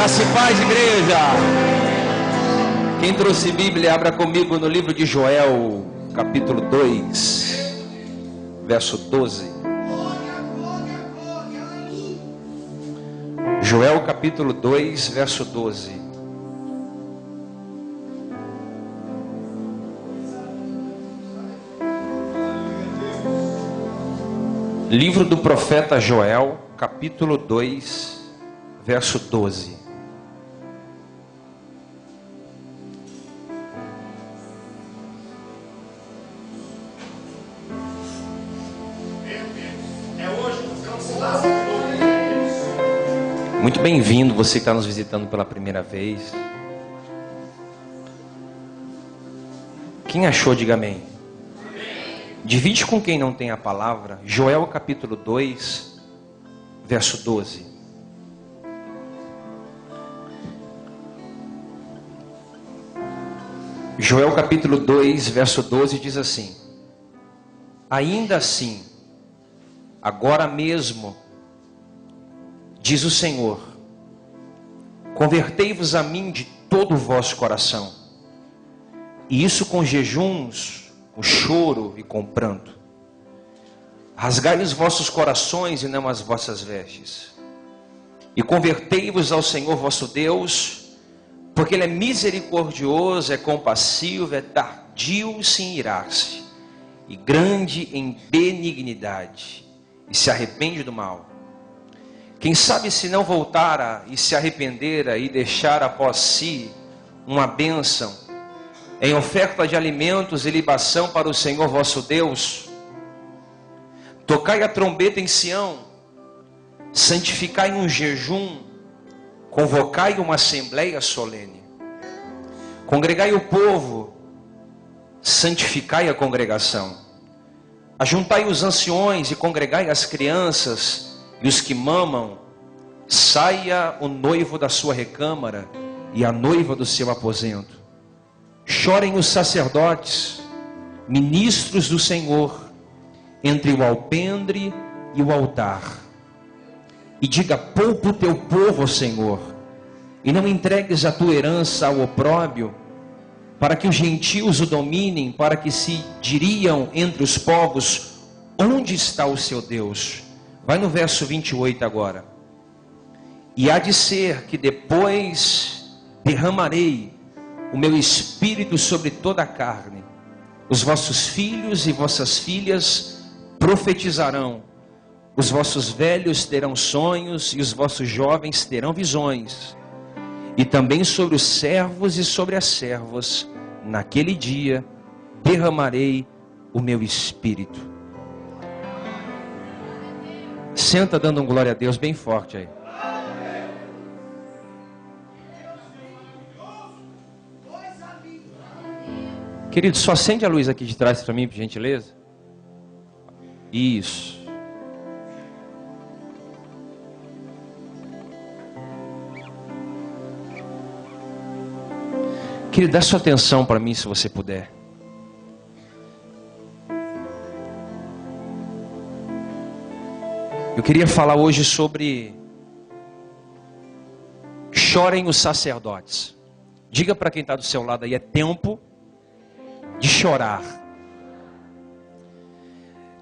Graça e paz, igreja. Quem trouxe Bíblia, abra comigo no livro de Joel, capítulo 2, verso 12. Joel, capítulo 2, verso 12. Livro do profeta Joel, capítulo 2, verso 12. Muito bem-vindo, você que está nos visitando pela primeira vez. Quem achou, diga amém. Divide com quem não tem a palavra. Joel capítulo 2, verso 12. Joel capítulo 2, verso 12 diz assim: ainda assim, agora mesmo, diz o Senhor, convertei-vos a mim de todo o vosso coração, e isso com jejuns, com choro e com pranto. Rasgai os vossos corações e não as vossas vestes, e convertei-vos ao Senhor vosso Deus, porque Ele é misericordioso, é compassivo, é tardio em irar-se, e grande em benignidade, e se arrepende do mal. Quem sabe se não voltara e se arrependera e deixar após si uma bênção, em oferta de alimentos e libação para o Senhor vosso Deus. Tocai a trombeta em Sião, santificai um jejum, convocai uma assembleia solene. Congregai o povo, santificai a congregação. Ajuntai os anciões e congregai as crianças e os que mamam. Saia o noivo da sua recâmara e a noiva do seu aposento. Chorem os sacerdotes, ministros do Senhor, entre o alpendre e o altar. E diga: poupa o teu povo, Senhor, e não entregues a tua herança ao opróbrio, para que os gentios o dominem, para que se diriam entre os povos: onde está o seu Deus? Vai no verso 28 agora. E há de ser que depois derramarei o meu espírito sobre toda a carne. Os vossos filhos e vossas filhas profetizarão. Os vossos velhos terão sonhos e os vossos jovens terão visões. E também sobre os servos e sobre as servas, naquele dia, derramarei o meu espírito. Senta dando um glória a Deus bem forte aí. Querido, só acende a luz aqui de trás para mim, por gentileza. Isso. Querido, dá sua atenção para mim, se você puder. Eu queria falar hoje sobre chorem os sacerdotes. Diga para quem está do seu lado aí: é tempo de chorar.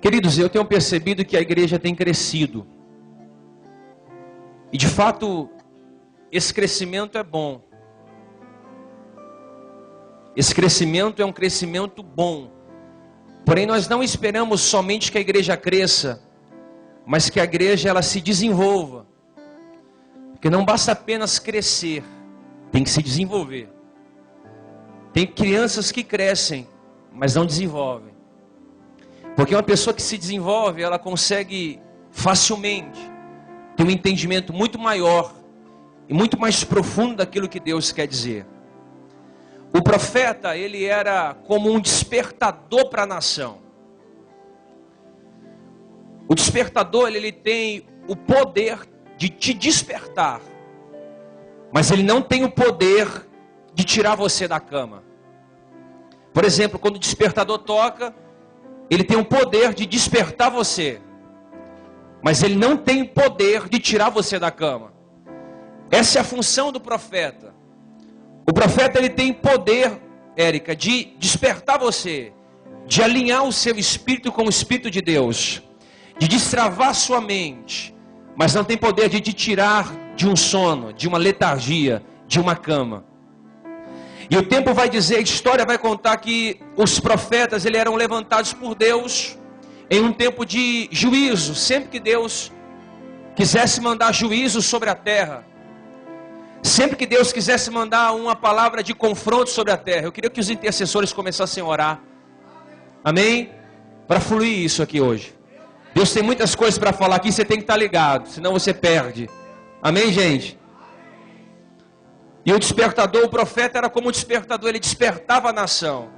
Queridos, eu tenho percebido que a igreja tem crescido. E de fato, esse crescimento é bom. Esse crescimento é um crescimento bom. Porém, nós não esperamos somente que a igreja cresça, mas que a igreja ela se desenvolva. Porque não basta apenas crescer, tem que se desenvolver. Tem crianças que crescem, mas não desenvolvem. Porque uma pessoa que se desenvolve, ela consegue facilmente ter um entendimento muito maior e muito mais profundo daquilo que Deus quer dizer. O profeta, ele era como um despertador para a nação. O despertador, ele tem o poder de te despertar, mas ele não tem o poder de tirar você da cama. Por exemplo, quando o despertador toca, ele tem o poder de despertar você, mas ele não tem o poder de tirar você da cama. Essa é a função do profeta. O profeta, ele tem poder, Érica, de despertar você, de alinhar o seu espírito com o Espírito de Deus, de destravar sua mente, mas não tem poder de te tirar de um sono, de uma letargia, de uma cama. E o tempo vai dizer, a história vai contar que os profetas, eles eram levantados por Deus em um tempo de juízo. Sempre que Deus quisesse mandar juízo sobre a terra, sempre que Deus quisesse mandar uma palavra de confronto sobre a terra, eu queria que os intercessores começassem a orar. Amém? Para fluir isso aqui hoje. Deus tem muitas coisas para falar aqui, você tem que estar ligado, senão você perde. Amém, gente? E o despertador, o profeta era como um despertador, ele despertava a nação,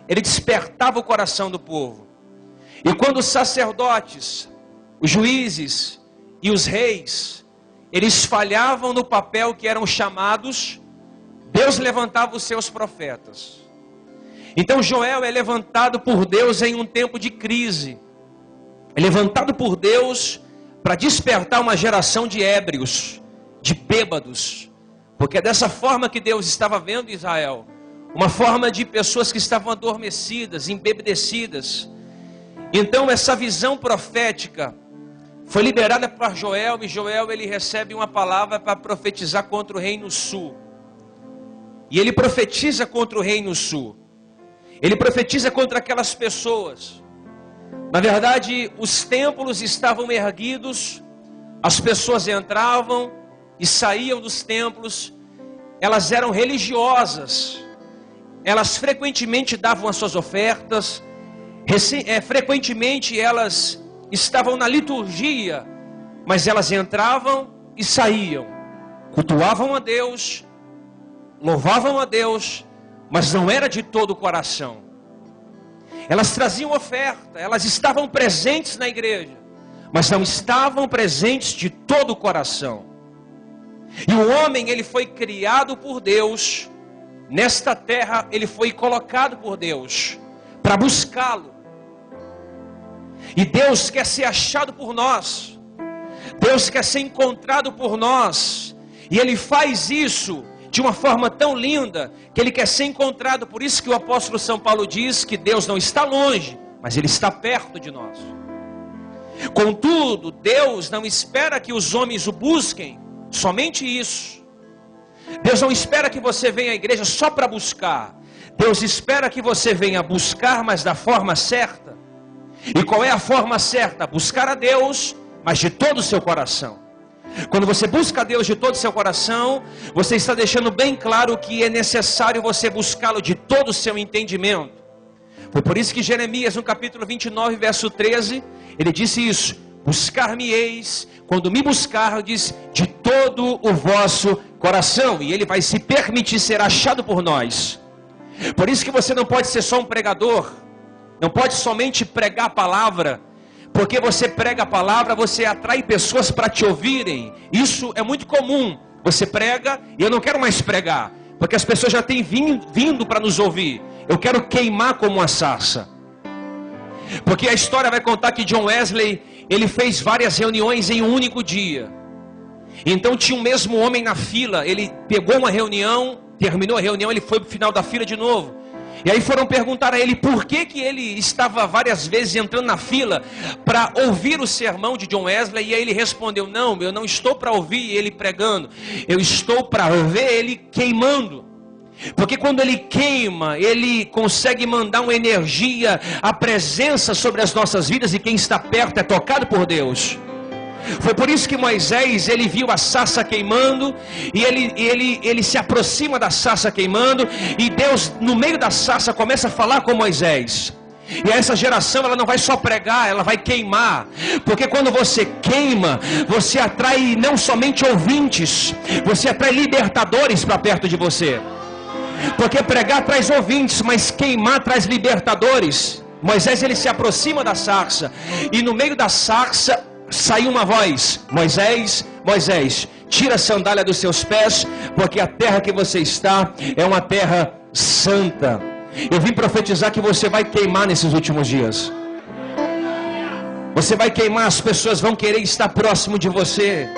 ele despertava o coração do povo. E quando os sacerdotes, os juízes e os reis, eles falhavam no papel que eram chamados, Deus levantava os seus profetas. Então Joel é levantado por Deus em um tempo de crise, é levantado por Deus para despertar uma geração de ébrios, de bêbados, porque é dessa forma que Deus estava vendo Israel, uma forma de pessoas que estavam adormecidas, embebedecidas. Então essa visão profética foi liberada para Joel, e Joel ele recebe uma palavra para profetizar contra o reino sul. E ele profetiza contra o reino sul. Ele profetiza contra aquelas pessoas. Na verdade, os templos estavam erguidos, as pessoas entravam e saíam dos templos, elas eram religiosas, elas frequentemente davam as suas ofertas, frequentemente elas estavam na liturgia, mas elas entravam e saíam, cultuavam a Deus, louvavam a Deus, mas não era de todo o coração. Elas traziam oferta, elas estavam presentes na igreja, mas não estavam presentes de todo o coração. E o homem, ele foi criado por Deus, nesta terra ele foi colocado por Deus, para buscá-lo. E Deus quer ser achado por nós, Deus quer ser encontrado por nós, e Ele faz isso de uma forma tão linda, que Ele quer ser encontrado. Por isso que o apóstolo São Paulo diz que Deus não está longe, mas Ele está perto de nós. Contudo, Deus não espera que os homens o busquem, somente isso. Deus não espera que você venha à igreja só para buscar. Deus espera que você venha buscar, mas da forma certa. E qual é a forma certa? Buscar a Deus, mas de todo o seu coração. Quando você busca a Deus de todo o seu coração, você está deixando bem claro que é necessário você buscá-lo de todo o seu entendimento. Foi por isso que Jeremias, no capítulo 29, verso 13, ele disse isso: buscar-me-eis, quando me buscardes de todo o vosso coração. E Ele vai se permitir ser achado por nós. Por isso que você não pode ser só um pregador, não pode somente pregar a palavra, porque você prega a palavra, você atrai pessoas para te ouvirem. Isso é muito comum. Você prega e eu não quero mais pregar, porque as pessoas já têm vindo para nos ouvir. Eu quero queimar como uma sarça. Porque a história vai contar que John Wesley, ele fez várias reuniões em um único dia. Então tinha um mesmo homem na fila. Ele pegou uma reunião, terminou a reunião, ele foi para o final da fila de novo. E aí foram perguntar a ele por que ele estava várias vezes entrando na fila para ouvir o sermão de John Wesley. E aí ele respondeu: não, eu não estou para ouvir ele pregando, eu estou para ver ele queimando. Porque quando ele queima, ele consegue mandar uma energia, a presença sobre as nossas vidas, e quem está perto é tocado por Deus. Foi por isso que Moisés, ele viu a sarça queimando, e ele se aproxima da sarça queimando, e Deus no meio da sarça começa a falar com Moisés. E essa geração, ela não vai só pregar, ela vai queimar. Porque quando você queima, você atrai não somente ouvintes, você atrai libertadores para perto de você. Porque pregar traz ouvintes, mas queimar traz libertadores. Moisés, ele se aproxima da sarça, e no meio da sarça saiu uma voz: Moisés, Moisés, tira a sandália dos seus pés, porque a terra que você está é uma terra santa. Eu vim profetizar que você vai queimar nesses últimos dias. Você vai queimar, as pessoas vão querer estar próximo de você.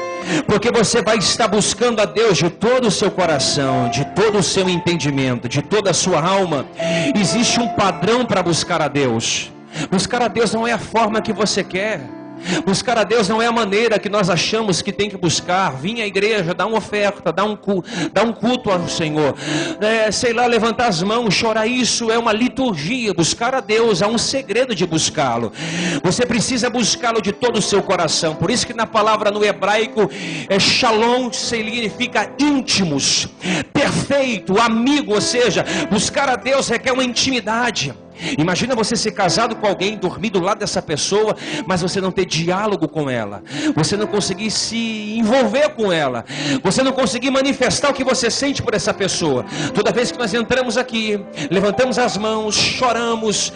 Porque você vai estar buscando a Deus de todo o seu coração, de todo o seu entendimento, de toda a sua alma. Existe um padrão para buscar a Deus. Buscar a Deus não é a forma que você quer. Buscar a Deus não é a maneira que nós achamos que tem que buscar. Vir à igreja, dar uma oferta, dar um culto ao Senhor, sei lá, levantar as mãos, chorar. Isso é uma liturgia. Buscar a Deus, há um segredo de buscá-lo. Você precisa buscá-lo de todo o seu coração. Por isso que na palavra no hebraico shalom significa íntimos, perfeito, amigo. Ou seja, buscar a Deus requer uma intimidade. Imagina você ser casado com alguém, dormir do lado dessa pessoa, mas você não ter diálogo com ela, você não conseguir se envolver com ela, você não conseguir manifestar o que você sente por essa pessoa. Toda vez que nós entramos aqui, levantamos as mãos, choramos,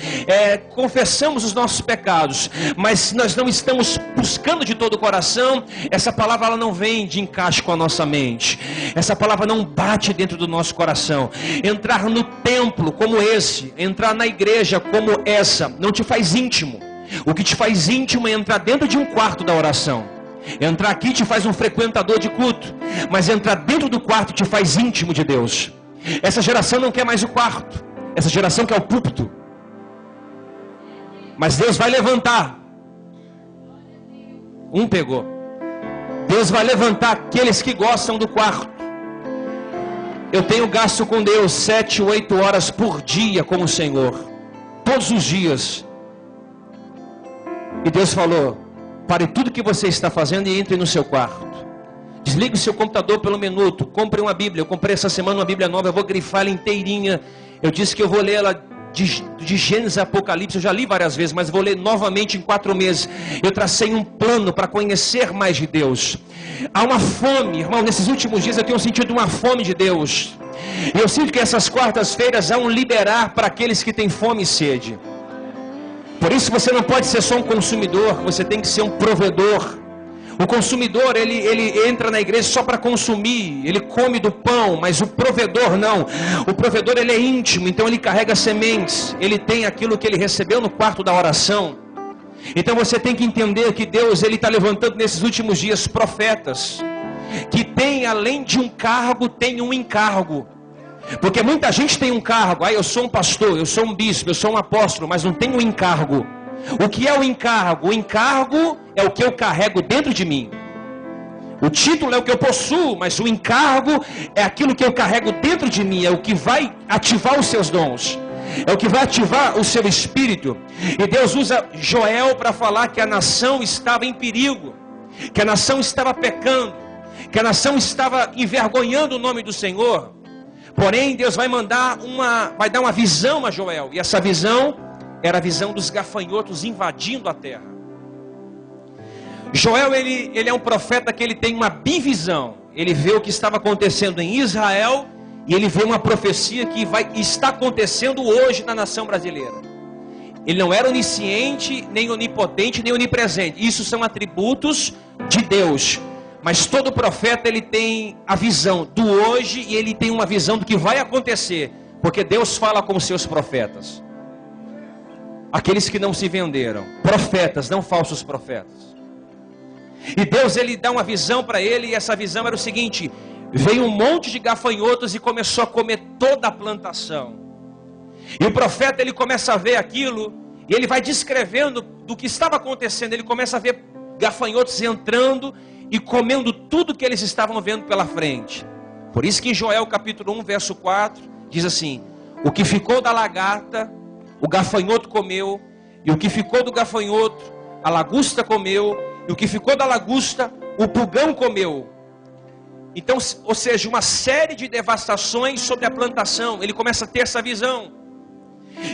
confessamos os nossos pecados, mas nós não estamos buscando de todo o coração. Essa palavra ela não vem de encaixe com a nossa mente, essa palavra não bate dentro do nosso coração. Entrar no templo como esse, entrar na igreja como essa, não te faz íntimo. O que te faz íntimo é entrar dentro de um quarto da oração. Entrar aqui te faz um frequentador de culto, mas entrar dentro do quarto te faz íntimo de Deus. Essa geração não quer mais o quarto, essa geração quer o púlpito. Mas Deus vai levantar. Pegou. Deus vai levantar aqueles que gostam do quarto. Eu tenho gasto com Deus 7, 8 horas por dia com o Senhor. Todos os dias. E Deus falou: pare tudo que você está fazendo e entre no seu quarto. Desligue o seu computador pelo minuto. Compre uma Bíblia. Eu comprei essa semana uma Bíblia nova. Eu vou grifar ela inteirinha. Eu disse que eu vou ler ela de Gênesis a Apocalipse. Eu já li várias vezes, mas vou ler novamente em 4 meses. Eu tracei um plano para conhecer mais de Deus. Há uma fome, irmão. Nesses últimos dias eu tenho sentido uma fome de Deus. E eu sinto que essas quartas-feiras há um liberar para aqueles que têm fome e sede. Por isso você não pode ser só um consumidor, você tem que ser um provedor. O consumidor, ele entra na igreja só para consumir, ele come do pão, mas o provedor não. O provedor, ele é íntimo, então ele carrega sementes, ele tem aquilo que ele recebeu no quarto da oração. Então você tem que entender que Deus, ele está levantando nesses últimos dias profetas, que tem, além de um cargo, tem um encargo. Porque muita gente tem um cargo. Eu sou um pastor, eu sou um bispo, eu sou um apóstolo, mas não tenho um encargo. O que é o encargo? O encargo é o que eu carrego dentro de mim. O título é o que eu possuo, mas o encargo é aquilo que eu carrego dentro de mim. É o que vai ativar os seus dons, é o que vai ativar o seu espírito. E Deus usa Joel para falar que a nação estava em perigo, que a nação estava pecando, que a nação estava envergonhando o nome do Senhor. Porém, Deus vai dar uma visão a Joel. E essa visão era a visão dos gafanhotos invadindo a terra. Joel, ele é um profeta que ele tem uma bivisão. Ele vê o que estava acontecendo em Israel e ele vê uma profecia que está acontecendo hoje na nação brasileira. Ele não era onisciente, nem onipotente, nem onipresente. Isso são atributos de Deus. Mas todo profeta, ele tem a visão do hoje e ele tem uma visão do que vai acontecer. Porque Deus fala com os seus profetas. Aqueles que não se venderam. Profetas, não falsos profetas. E Deus, ele dá uma visão para ele, e essa visão era o seguinte: veio um monte de gafanhotos e começou a comer toda a plantação. E o profeta, ele começa a ver aquilo, e ele vai descrevendo do que estava acontecendo. Ele começa a ver gafanhotos entrando e comendo tudo que eles estavam vendo pela frente. Por isso que em Joel capítulo 1, verso 4, diz assim: o que ficou da lagarta, o gafanhoto comeu, e o que ficou do gafanhoto, a lagosta comeu, e o que ficou da lagosta, o pulgão comeu. Então, ou seja, uma série de devastações sobre a plantação. Ele começa a ter essa visão.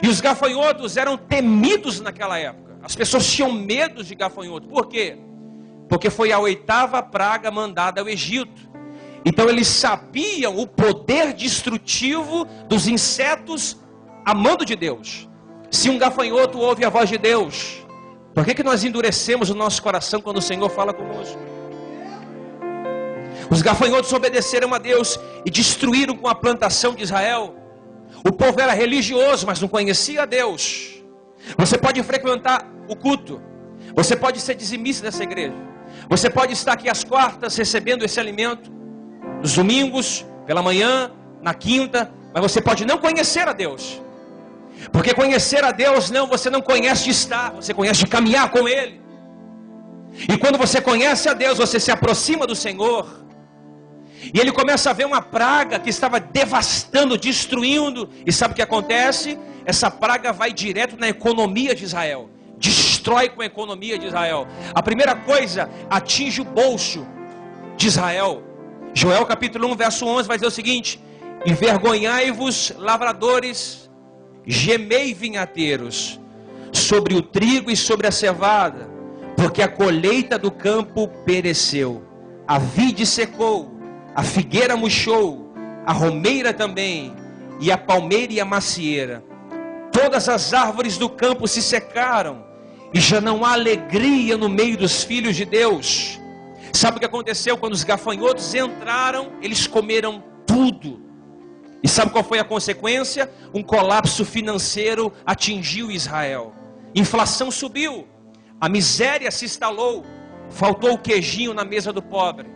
E os gafanhotos eram temidos naquela época. As pessoas tinham medo de gafanhoto. Por quê? Porque foi a 8ª praga mandada ao Egito. Então eles sabiam o poder destrutivo dos insetos a mando de Deus. Se um gafanhoto ouve a voz de Deus, por que nós endurecemos o nosso coração quando o Senhor fala conosco? Os gafanhotos obedeceram a Deus e destruíram com a plantação de Israel. O povo era religioso, mas não conhecia a Deus. Você pode frequentar o culto, você pode ser dizimista dessa igreja, Você pode estar aqui às quartas recebendo esse alimento, nos domingos, pela manhã, na quinta, mas você pode não conhecer a Deus. Porque conhecer a Deus, você não conhece de estar, você conhece de caminhar com Ele. E quando você conhece a Deus, você se aproxima do Senhor, e Ele começa a ver uma praga que estava devastando, destruindo, e sabe o que acontece? Essa praga vai direto na economia de Israel, destrói com a economia de Israel. A primeira coisa, atinge o bolso de Israel. Joel capítulo 1, verso 11 vai dizer o seguinte: envergonhai-vos, lavradores, gemei, vinhateiros, sobre o trigo e sobre a cevada, porque a colheita do campo pereceu, a vide secou, a figueira murchou, a romeira também, e a palmeira e a macieira. Todas as árvores do campo se secaram, e já não há alegria no meio dos filhos de Deus. Sabe o que aconteceu? Quando os gafanhotos entraram, eles comeram tudo. E sabe qual foi a consequência? Um colapso financeiro atingiu Israel. Inflação subiu, a miséria se instalou, faltou o queijinho na mesa do pobre,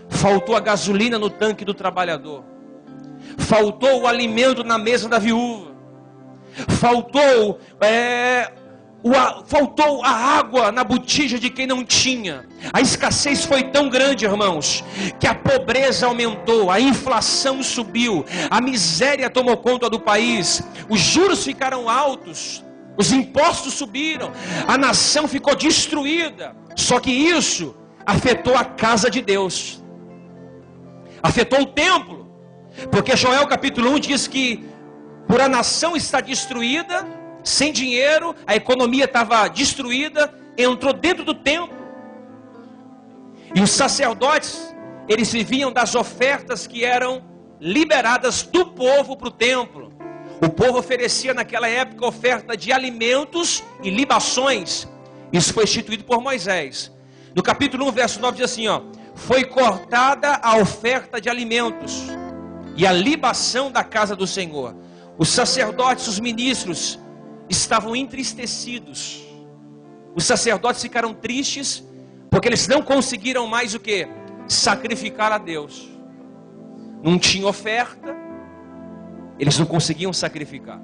faltou a gasolina no tanque do trabalhador, faltou o alimento na mesa da viúva, faltou a água na botija de quem não tinha. A escassez foi tão grande, irmãos, que a pobreza aumentou, a inflação subiu, a miséria tomou conta do país, os juros ficaram altos, os impostos subiram, a nação ficou destruída. Só que isso afetou a casa de Deus, afetou o templo, porque Joel capítulo 1 diz que por a nação estar destruída, sem dinheiro, a economia estava destruída, entrou dentro do templo, e os sacerdotes, eles viviam das ofertas que eram liberadas do povo para o templo. O povo oferecia naquela época oferta de alimentos e libações. Isso foi instituído por Moisés. No capítulo 1, verso 9 diz assim, foi cortada a oferta de alimentos e a libação da casa do Senhor. Os sacerdotes, os ministros, estavam entristecidos. Os sacerdotes ficaram tristes, porque eles não conseguiram mais o que? Sacrificar a Deus. Não tinha oferta, eles não conseguiam sacrificar.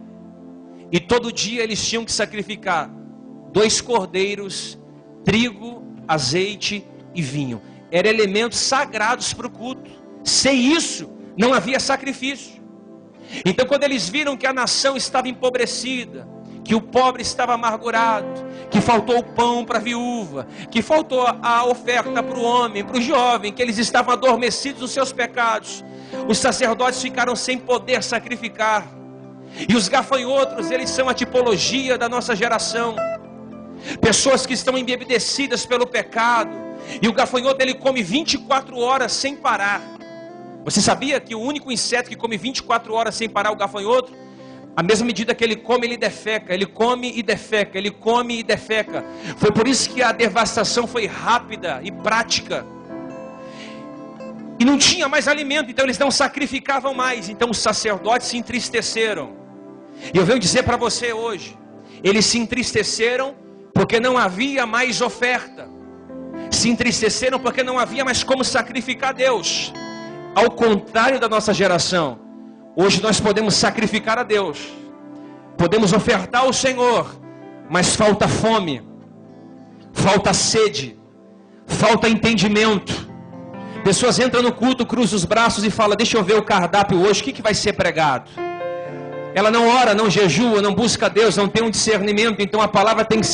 E todo dia eles tinham que sacrificar 2 cordeiros, trigo, azeite e vinho. Eram elementos sagrados para o culto. Sem isso, não havia sacrifício. Então quando eles viram que a nação estava empobrecida, que o pobre estava amargurado, que faltou o pão para a viúva, que faltou a oferta para o homem, para o jovem, que eles estavam adormecidos nos seus pecados, os sacerdotes ficaram sem poder sacrificar. E os gafanhotos, eles são a tipologia da nossa geração. Pessoas que estão embebedecidas pelo pecado. E o gafanhoto, ele come 24 horas sem parar. Você sabia que o único inseto que come 24 horas sem parar é o gafanhoto? À mesma medida que ele come, ele defeca. Ele come e defeca. Ele come e defeca. Foi por isso que a devastação foi rápida e prática. E não tinha mais alimento, então eles não sacrificavam mais. Então os sacerdotes se entristeceram. E eu venho dizer para você hoje, eles se entristeceram porque não havia mais oferta. Se entristeceram porque não havia mais como sacrificar a Deus. Ao contrário da nossa geração, hoje nós podemos sacrificar a Deus, podemos ofertar ao Senhor, mas falta fome, falta sede, falta entendimento. Pessoas entram no culto, cruzam os braços e falam, deixa eu ver o cardápio hoje, o que vai ser pregado? Ela não ora, não jejua, não busca Deus, não tem um discernimento, então a palavra tem que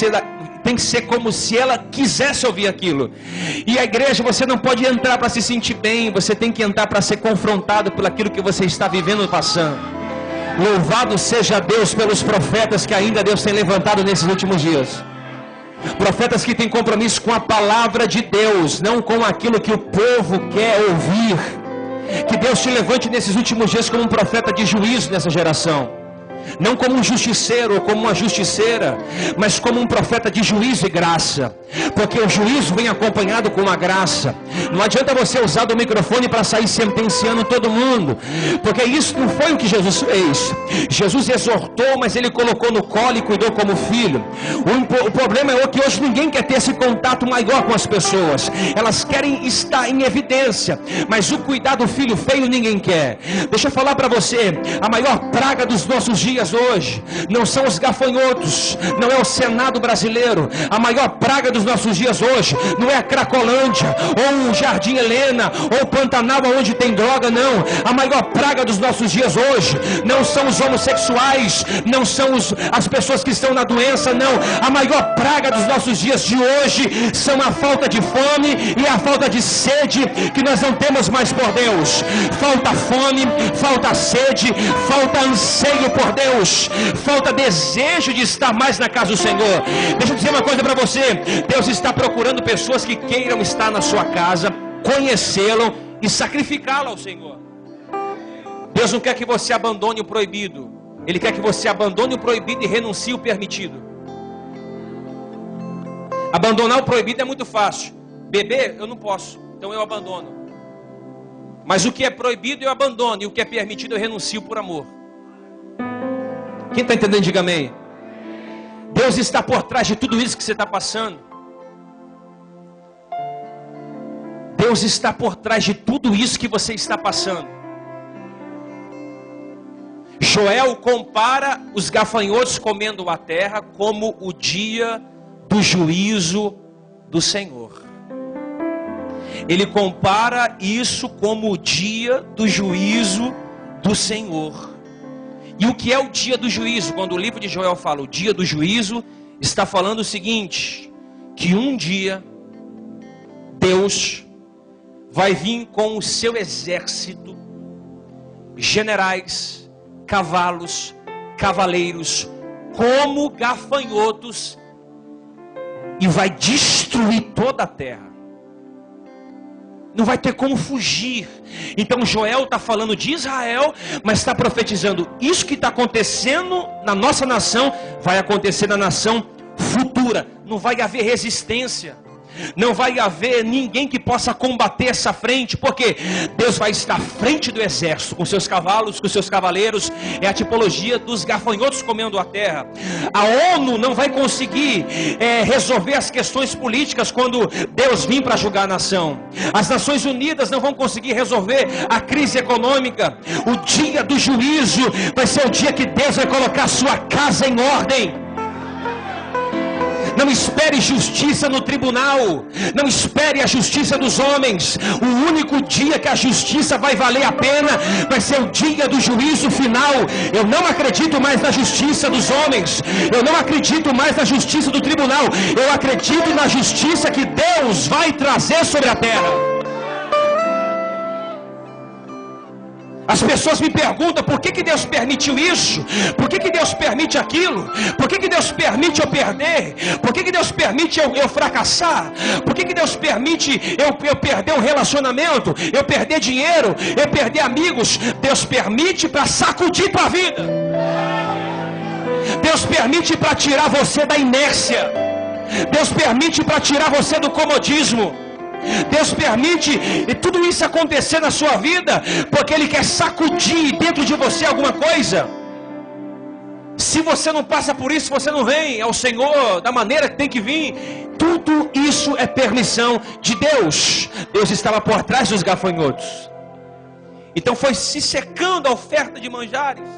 ser como se ela quisesse ouvir aquilo. E a igreja, você não pode entrar para se sentir bem, você tem que entrar para ser confrontado por aquilo que você está vivendo e passando. Louvado seja Deus pelos profetas que ainda Deus tem levantado nesses últimos dias. Profetas que têm compromisso com a palavra de Deus, não com aquilo que o povo quer ouvir. Que Deus te levante nesses últimos dias como um profeta de juízo nessa geração. Não como um justiceiro ou como uma justiceira, mas como um profeta de juízo e graça. Porque o juízo vem acompanhado com a graça. Não adianta você usar do microfone para sair sentenciando todo mundo, porque isso não foi o que Jesus fez. Jesus exortou, mas ele colocou no colo e cuidou como filho. O problema é que hoje ninguém quer ter esse contato maior com as pessoas. Elas querem estar em evidência, mas o cuidar do filho feio ninguém quer. Deixa eu falar para você, a maior praga dos nossos dias hoje não são os gafanhotos, não é o Senado brasileiro. A maior praga dos nossos dias hoje não é a Cracolândia, ou o Jardim Helena, ou o Pantanal onde tem droga, não. A maior praga dos nossos dias hoje não são os homossexuais, não são as pessoas que estão na doença, não. A maior praga dos nossos dias de hoje são a falta de fome e a falta de sede que nós não temos mais por Deus. Falta fome, falta sede, falta anseio por Deus, falta desejo de estar mais na casa do Senhor. Deixa eu dizer uma coisa para você: Deus está procurando pessoas que queiram estar na sua casa, conhecê-lo e sacrificá-lo ao Senhor. Deus não quer que você abandone o proibido, Ele quer que você abandone o proibido e renuncie o permitido. Abandonar o proibido é muito fácil. Beber eu não posso, então eu abandono. Mas o que é proibido eu abandono, e o que é permitido eu renuncio por amor. Quem está entendendo, diga amém. Deus está por trás de tudo isso que você está passando. Deus está por trás de tudo isso que você está passando. Joel compara os gafanhotos comendo a terra como o dia do juízo do Senhor. Ele compara isso como o dia do juízo do Senhor. E o que é o dia do juízo? Quando o livro de Joel fala o dia do juízo, está falando o seguinte: que um dia Deus vai vir com o seu exército, generais, cavalos, cavaleiros, como gafanhotos, e vai destruir toda a terra. Não vai ter como fugir. Então Joel está falando de Israel, mas está profetizando: isso que está acontecendo na nossa nação, vai acontecer na nação futura. Não vai haver resistência, não vai haver ninguém que possa combater essa frente, porque Deus vai estar à frente do exército, com seus cavalos, com seus cavaleiros. É a tipologia dos gafanhotos comendo a terra. A ONU não vai conseguir resolver as questões políticas quando Deus vir para julgar a nação. As Nações Unidas não vão conseguir resolver a crise econômica. O dia do juízo vai ser o dia que Deus vai colocar a sua casa em ordem. Não espere justiça no tribunal, não espere a justiça dos homens. O único dia que a justiça vai valer a pena vai ser o dia do juízo final. Eu não acredito mais na justiça dos homens, eu não acredito mais na justiça do tribunal. Eu acredito na justiça que Deus vai trazer sobre a terra. As pessoas me perguntam: por que Deus permitiu isso? Por que Deus permite aquilo? Por que Deus permite eu perder? Por que Deus permite eu fracassar? Por que Deus permite eu perder um relacionamento? Eu perder dinheiro? Eu perder amigos? Deus permite para sacudir tua vida. Deus permite para tirar você da inércia. Deus permite para tirar você do comodismo. Deus permite tudo isso acontecer na sua vida, porque Ele quer sacudir dentro de você alguma coisa. Se você não passa por isso, você não vem ao Senhor da maneira que tem que vir. Tudo isso é permissão de Deus. Deus estava por trás dos gafanhotos. Então foi se secando a oferta de manjares,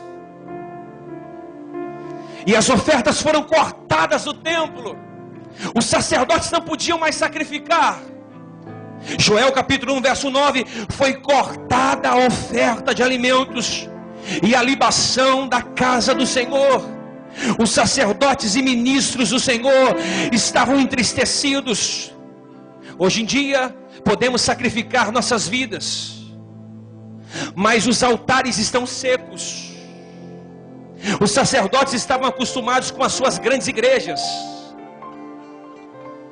e as ofertas foram cortadas do templo. Os sacerdotes não podiam mais sacrificar. Joel capítulo 1 verso 9: foi cortada a oferta de alimentos e a libação da casa do Senhor. Os sacerdotes e ministros do Senhor estavam entristecidos. Hoje em dia podemos sacrificar nossas vidas, mas os altares estão secos. Os sacerdotes estavam acostumados com as suas grandes igrejas,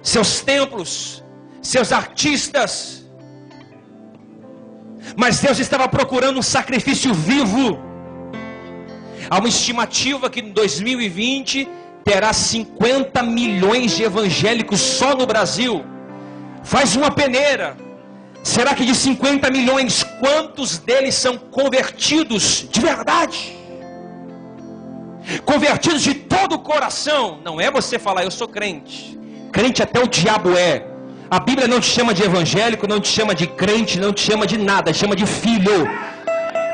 seus templos, seus artistas, mas Deus estava procurando um sacrifício vivo. Há uma estimativa que em 2020 terá 50 milhões de evangélicos só no Brasil. Faz uma peneira. Será que de 50 milhões, quantos deles são convertidos de verdade? Convertidos de todo o coração. Não é você falar, eu sou crente. Crente até o diabo é. A Bíblia não te chama de evangélico, não te chama de crente, não te chama de nada, chama de filho.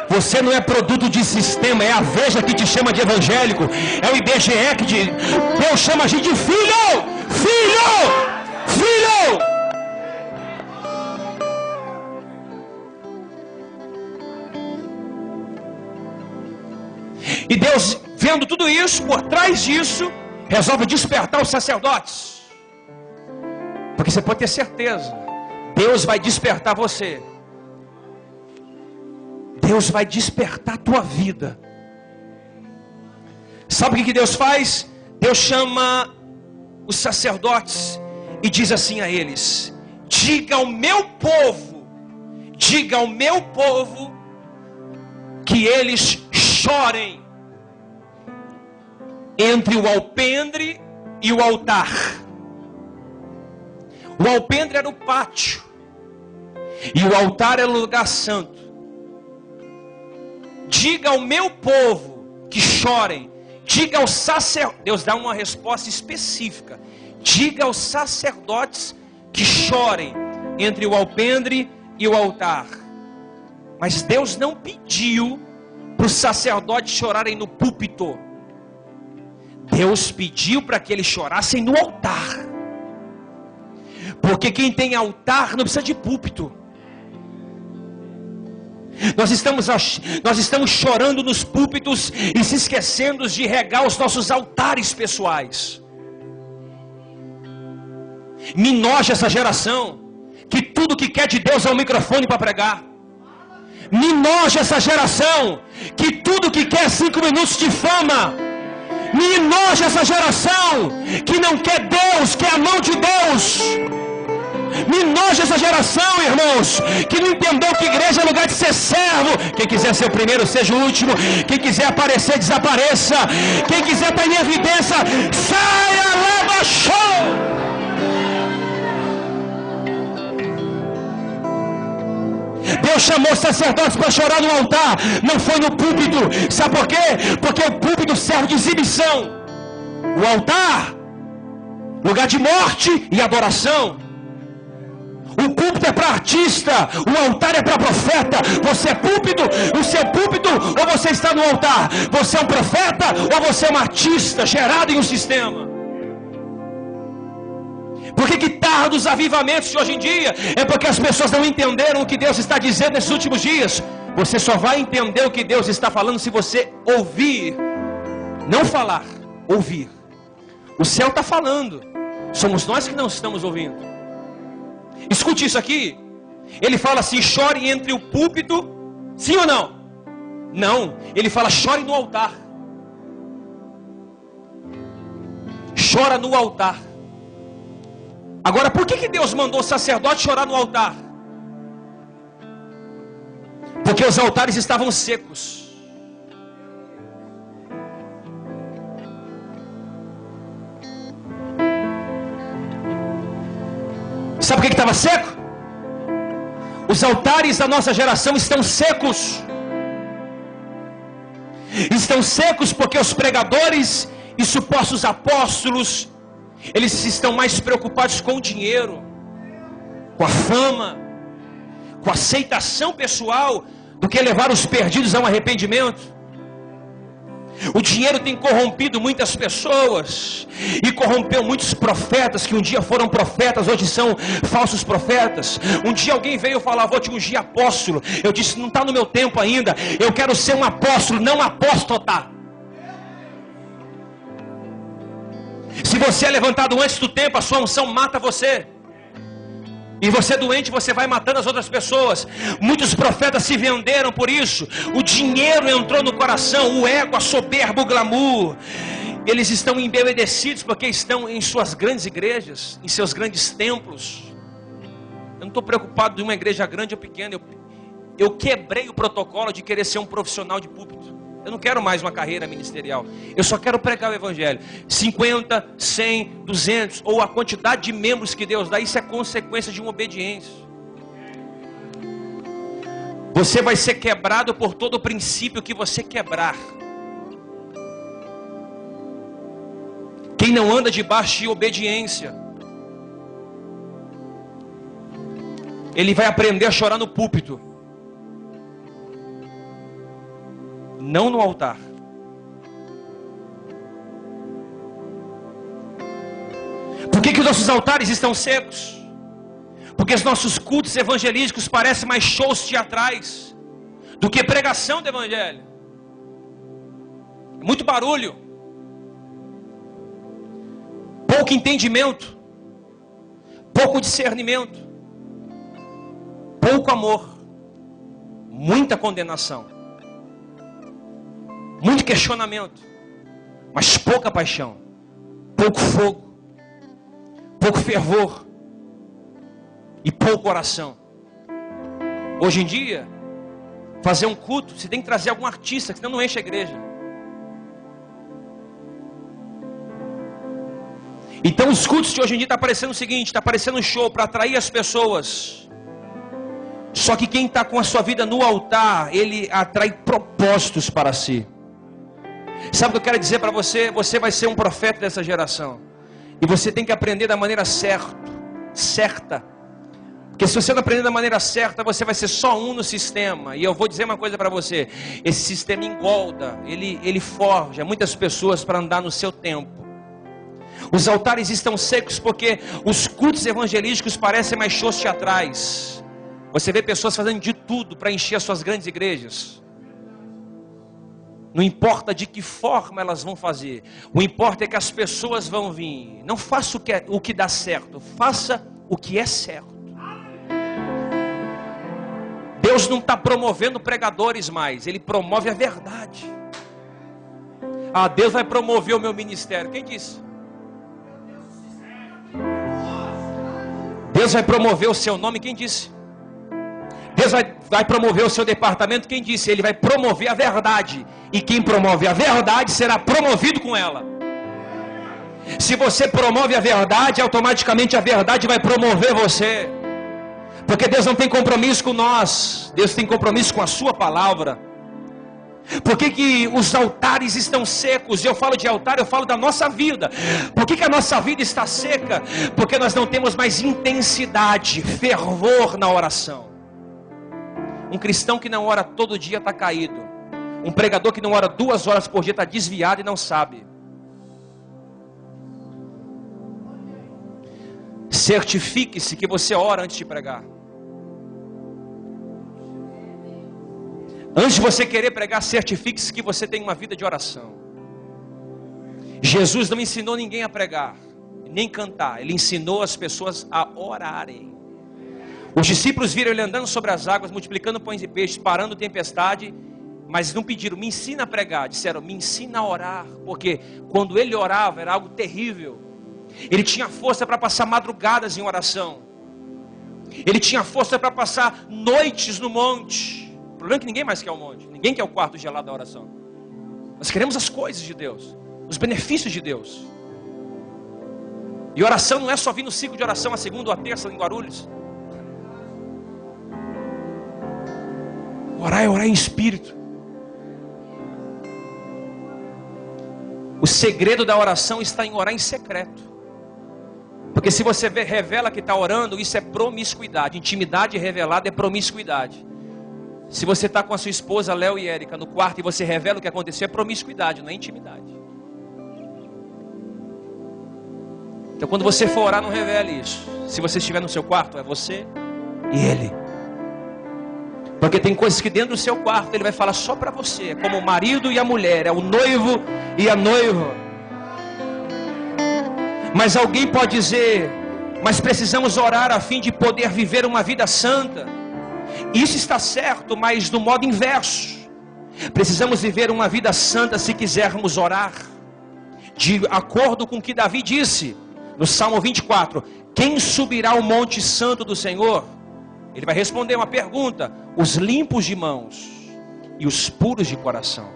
Você não é produto de sistema, é a Veja que te chama de evangélico, é o IBGE que te... Deus chama a gente de filho! Filho! Filho! E Deus, vendo tudo isso, por trás disso, resolve despertar os sacerdotes. Porque você pode ter certeza, Deus vai despertar você. Deus vai despertar a tua vida. Sabe o que Deus faz? Deus chama os sacerdotes e diz assim a eles: diga ao meu povo que eles chorem entre o alpendre e o altar. O alpendre era o pátio e o altar era o lugar santo. Diga ao meu povo que chorem. Diga aos sacerdotes. Deus dá uma resposta específica. Diga aos sacerdotes que chorem entre o alpendre e o altar. Mas Deus não pediu para os sacerdotes chorarem no púlpito. Deus pediu para que eles chorassem no altar. Porque quem tem altar não precisa de púlpito. Nós estamos chorando nos púlpitos e se esquecendo de regar os nossos altares pessoais. Me enoja essa geração que tudo que quer de Deus é um microfone para pregar. Me enoja essa geração que tudo que quer é 5 minutos de fama. Me enoja essa geração que não quer Deus, quer a mão de Deus. Me enoja essa geração, irmãos, que não entendeu que igreja é lugar de ser servo. Quem quiser ser o primeiro, seja o último. Quem quiser aparecer, desapareça. Quem quiser estar em evidência, saia, leva show. Deus chamou os sacerdotes para chorar no altar, não foi no púlpito. Sabe por quê? Porque o púlpito serve de exibição. O altar, lugar de morte e adoração. O púlpito é para artista, o altar é para profeta. Você é púlpito, o seu púlpito, ou você está no altar? Você é um profeta ou você é um artista gerado em um sistema? Por que tarda os avivamentos de hoje em dia? É porque as pessoas não entenderam o que Deus está dizendo nesses últimos dias. Você só vai entender o que Deus está falando se você ouvir. Não falar, ouvir. O céu está falando, somos nós que não estamos ouvindo. Escute isso aqui. Ele fala assim: chore entre o púlpito. Sim ou não? Não. Ele fala: chore no altar. Chora no altar. Agora, por que Deus mandou o sacerdote chorar no altar? Porque os altares estavam secos. Sabe por que estava seco? Os altares da nossa geração estão secos. Estão secos porque os pregadores e supostos apóstolos, eles estão mais preocupados com o dinheiro, com a fama, com a aceitação pessoal, do que levar os perdidos a um arrependimento. O dinheiro tem corrompido muitas pessoas, e corrompeu muitos profetas, que um dia foram profetas, hoje são falsos profetas. Um dia alguém veio falar: vou te ungir apóstolo. Eu disse: não está no meu tempo ainda, eu quero ser um apóstolo, não apóstata. Se você é levantado antes do tempo, a sua unção mata você. E você doente, você vai matando as outras pessoas. Muitos profetas se venderam por isso. O dinheiro entrou no coração, o ego, a soberba, o glamour. Eles estão embebedecidos porque estão em suas grandes igrejas, em seus grandes templos. Eu não estou preocupado de uma igreja grande ou pequena. Eu quebrei o protocolo de querer ser um profissional de púlpito. Eu não quero mais uma carreira ministerial. Eu só quero pregar o evangelho. 50, 100, 200, ou a quantidade de membros que Deus dá, isso é consequência de uma obediência. Você vai ser quebrado por todo o princípio que você quebrar. Quem não anda debaixo de obediência, ele vai aprender a chorar no púlpito, não no altar. Por que os nossos altares estão secos? Porque os nossos cultos evangelísticos parecem mais shows teatrais do que pregação do evangelho. É muito barulho, pouco entendimento, pouco discernimento, pouco amor, muita condenação, muito questionamento, mas pouca paixão, pouco fogo, pouco fervor e pouca oração. Hoje em dia, fazer um culto, você tem que trazer algum artista, senão não enche a igreja. Então os cultos de hoje em dia está parecendo o seguinte, está parecendo um show para atrair as pessoas. Só que quem está com a sua vida no altar, ele atrai propósitos para si. Sabe o que eu quero dizer para você? Você vai ser um profeta dessa geração. E você tem que aprender da maneira certa. Porque se você não aprender da maneira certa, você vai ser só um no sistema. E eu vou dizer uma coisa para você. Esse sistema engolda, ele forja muitas pessoas para andar no seu tempo. Os altares estão secos porque os cultos evangelísticos parecem mais shows teatrais. Você vê pessoas fazendo de tudo para encher as suas grandes igrejas. Não importa de que forma elas vão fazer. O importa é que as pessoas vão vir. Não faça o que dá certo. Faça o que é certo. Deus não está promovendo pregadores mais. Ele promove a verdade. Ah, Deus vai promover o meu ministério. Quem disse? Deus vai promover o seu nome. Quem disse? Deus vai promover o seu departamento. Quem disse? Ele vai promover a verdade. E quem promove a verdade será promovido com ela. Se você promove a verdade, automaticamente a verdade vai promover você. Porque Deus não tem compromisso com nós. Deus tem compromisso com a sua palavra. Por que os altares estão secos? Eu falo de altar, eu falo da nossa vida. Por que a nossa vida está seca? Porque nós não temos mais intensidade, fervor na oração. Um cristão que não ora todo dia está caído. Um pregador que não ora 2 horas por dia está desviado e não sabe. Certifique-se que você ora antes de pregar. Antes de você querer pregar, certifique-se que você tem uma vida de oração. Jesus não ensinou ninguém a pregar, nem cantar. Ele ensinou as pessoas a orarem. Os discípulos viram ele andando sobre as águas, multiplicando pães e peixes, parando tempestade, mas não pediram, me ensina a pregar. Disseram, me ensina a orar, porque quando ele orava era algo terrível. Ele tinha força para passar madrugadas em oração. Ele tinha força para passar noites no monte. O problema é que ninguém mais quer o monte. Ninguém quer o quarto gelado da oração. Nós queremos as coisas de Deus, os benefícios de Deus. E oração não é só vir no ciclo de oração a segunda ou a terça em Guarulhos. Orar é orar em espírito. O segredo da oração está em orar em secreto. Porque se você revela que está orando, isso é promiscuidade. Intimidade revelada é promiscuidade. Se você está com a sua esposa, Léo e Érica, no quarto e você revela o que aconteceu, é promiscuidade, não é intimidade. Então quando você for orar, não revele isso. Se você estiver no seu quarto, é você e ele. Porque tem coisas que dentro do seu quarto ele vai falar só para você. É como o marido e a mulher, é o noivo e a noiva. Mas alguém pode dizer, mas precisamos orar a fim de poder viver uma vida santa. Isso está certo, mas do modo inverso. Precisamos viver uma vida santa se quisermos orar. De acordo com o que Davi disse no Salmo 24. Quem subirá ao monte santo do Senhor? Ele vai responder uma pergunta. Os limpos de mãos e os puros de coração.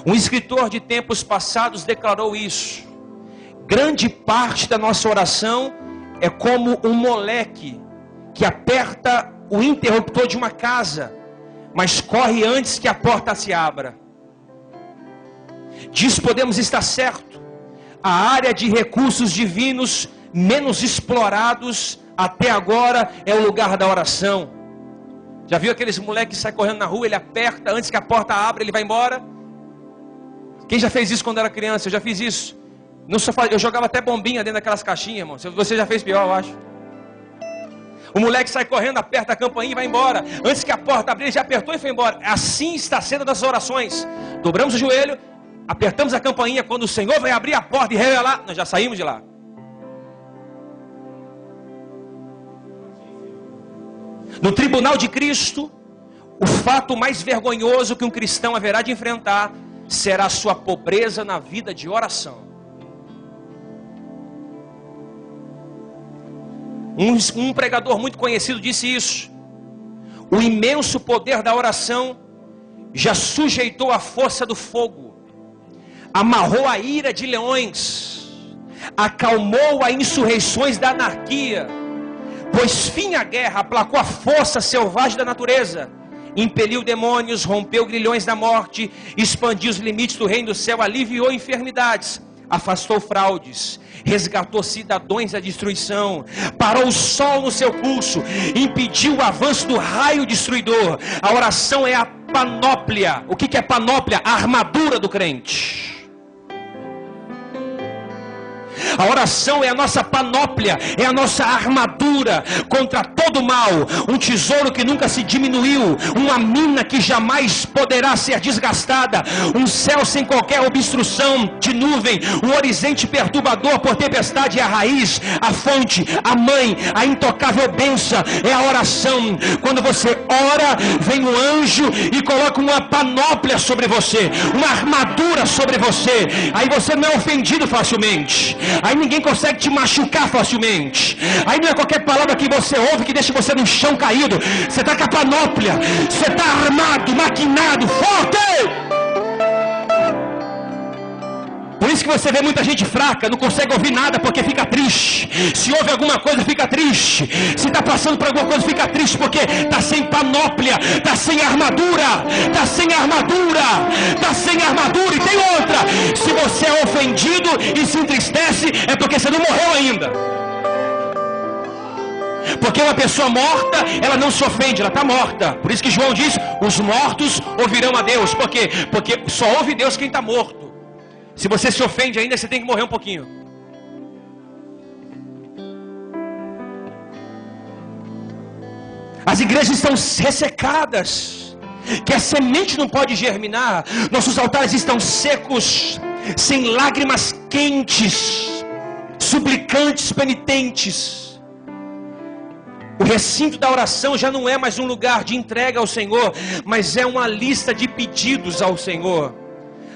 Um escritor de tempos passados declarou isso: grande parte da nossa oração é como um moleque que aperta o interruptor de uma casa, mas corre antes que a porta se abra. Diz, podemos estar certo, a área de recursos divinos menos explorados até agora é o lugar da oração. Já viu aqueles moleques que saem correndo na rua, ele aperta antes que a porta abra, ele vai embora? Quem já fez isso quando era criança? Eu já fiz isso. Eu jogava até bombinha dentro daquelas caixinhas, irmão. Você já fez pior, eu acho. O moleque sai correndo, aperta a campainha e vai embora. Antes que a porta abrir, ele já apertou e foi embora. Assim está sendo das orações. Dobramos o joelho, apertamos a campainha. Quando o Senhor vai abrir a porta e revelar, nós já saímos de lá. No tribunal de Cristo, o fato mais vergonhoso que um cristão haverá de enfrentar será a sua pobreza na vida de oração. Um pregador muito conhecido disse isso: o imenso poder da oração já sujeitou a força do fogo, amarrou a ira de leões, acalmou as insurreições da anarquia, pôs fim à guerra, aplacou a força selvagem da natureza, impeliu demônios, rompeu grilhões da morte, expandiu os limites do reino do céu, aliviou enfermidades, afastou fraudes, resgatou cidadãos da destruição, parou o sol no seu curso, impediu o avanço do raio destruidor. A oração é a panóplia. O que é panóplia? A armadura do crente. A oração é a nossa panóplia, é a nossa armadura contra todo mal, um tesouro que nunca se diminuiu, uma mina que jamais poderá ser desgastada, um céu sem qualquer obstrução de nuvem, um horizonte perturbador por tempestade. É a raiz, a fonte, a mãe, a intocável bênção é a oração. Quando você ora, vem um anjo e coloca uma panóplia sobre você, uma armadura sobre você, aí você não é ofendido facilmente, aí ninguém consegue te machucar facilmente, aí não é qualquer palavra que você ouve que deixa você no chão caído. Você está com a panóplia, você está armado, maquinado, forte. Por isso que você vê muita gente fraca, não consegue ouvir nada porque fica triste. Se ouve alguma coisa, fica triste. Se está passando por alguma coisa, fica triste porque está sem panóplia, está sem armadura, está sem armadura, está sem armadura. E tem outra: se você é ofendido e se entristece, é porque você não morreu ainda. Porque uma pessoa morta, ela não se ofende, ela está morta. Por isso que João diz: os mortos ouvirão a Deus. Por quê? Porque só ouve Deus quem está morto. Se você se ofende ainda, você tem que morrer um pouquinho. As igrejas estão ressecadas, que a semente não pode germinar. Nossos altares estão secos, sem lágrimas quentes, suplicantes, penitentes. O recinto da oração já não é mais um lugar de entrega ao Senhor, mas é uma lista de pedidos ao Senhor.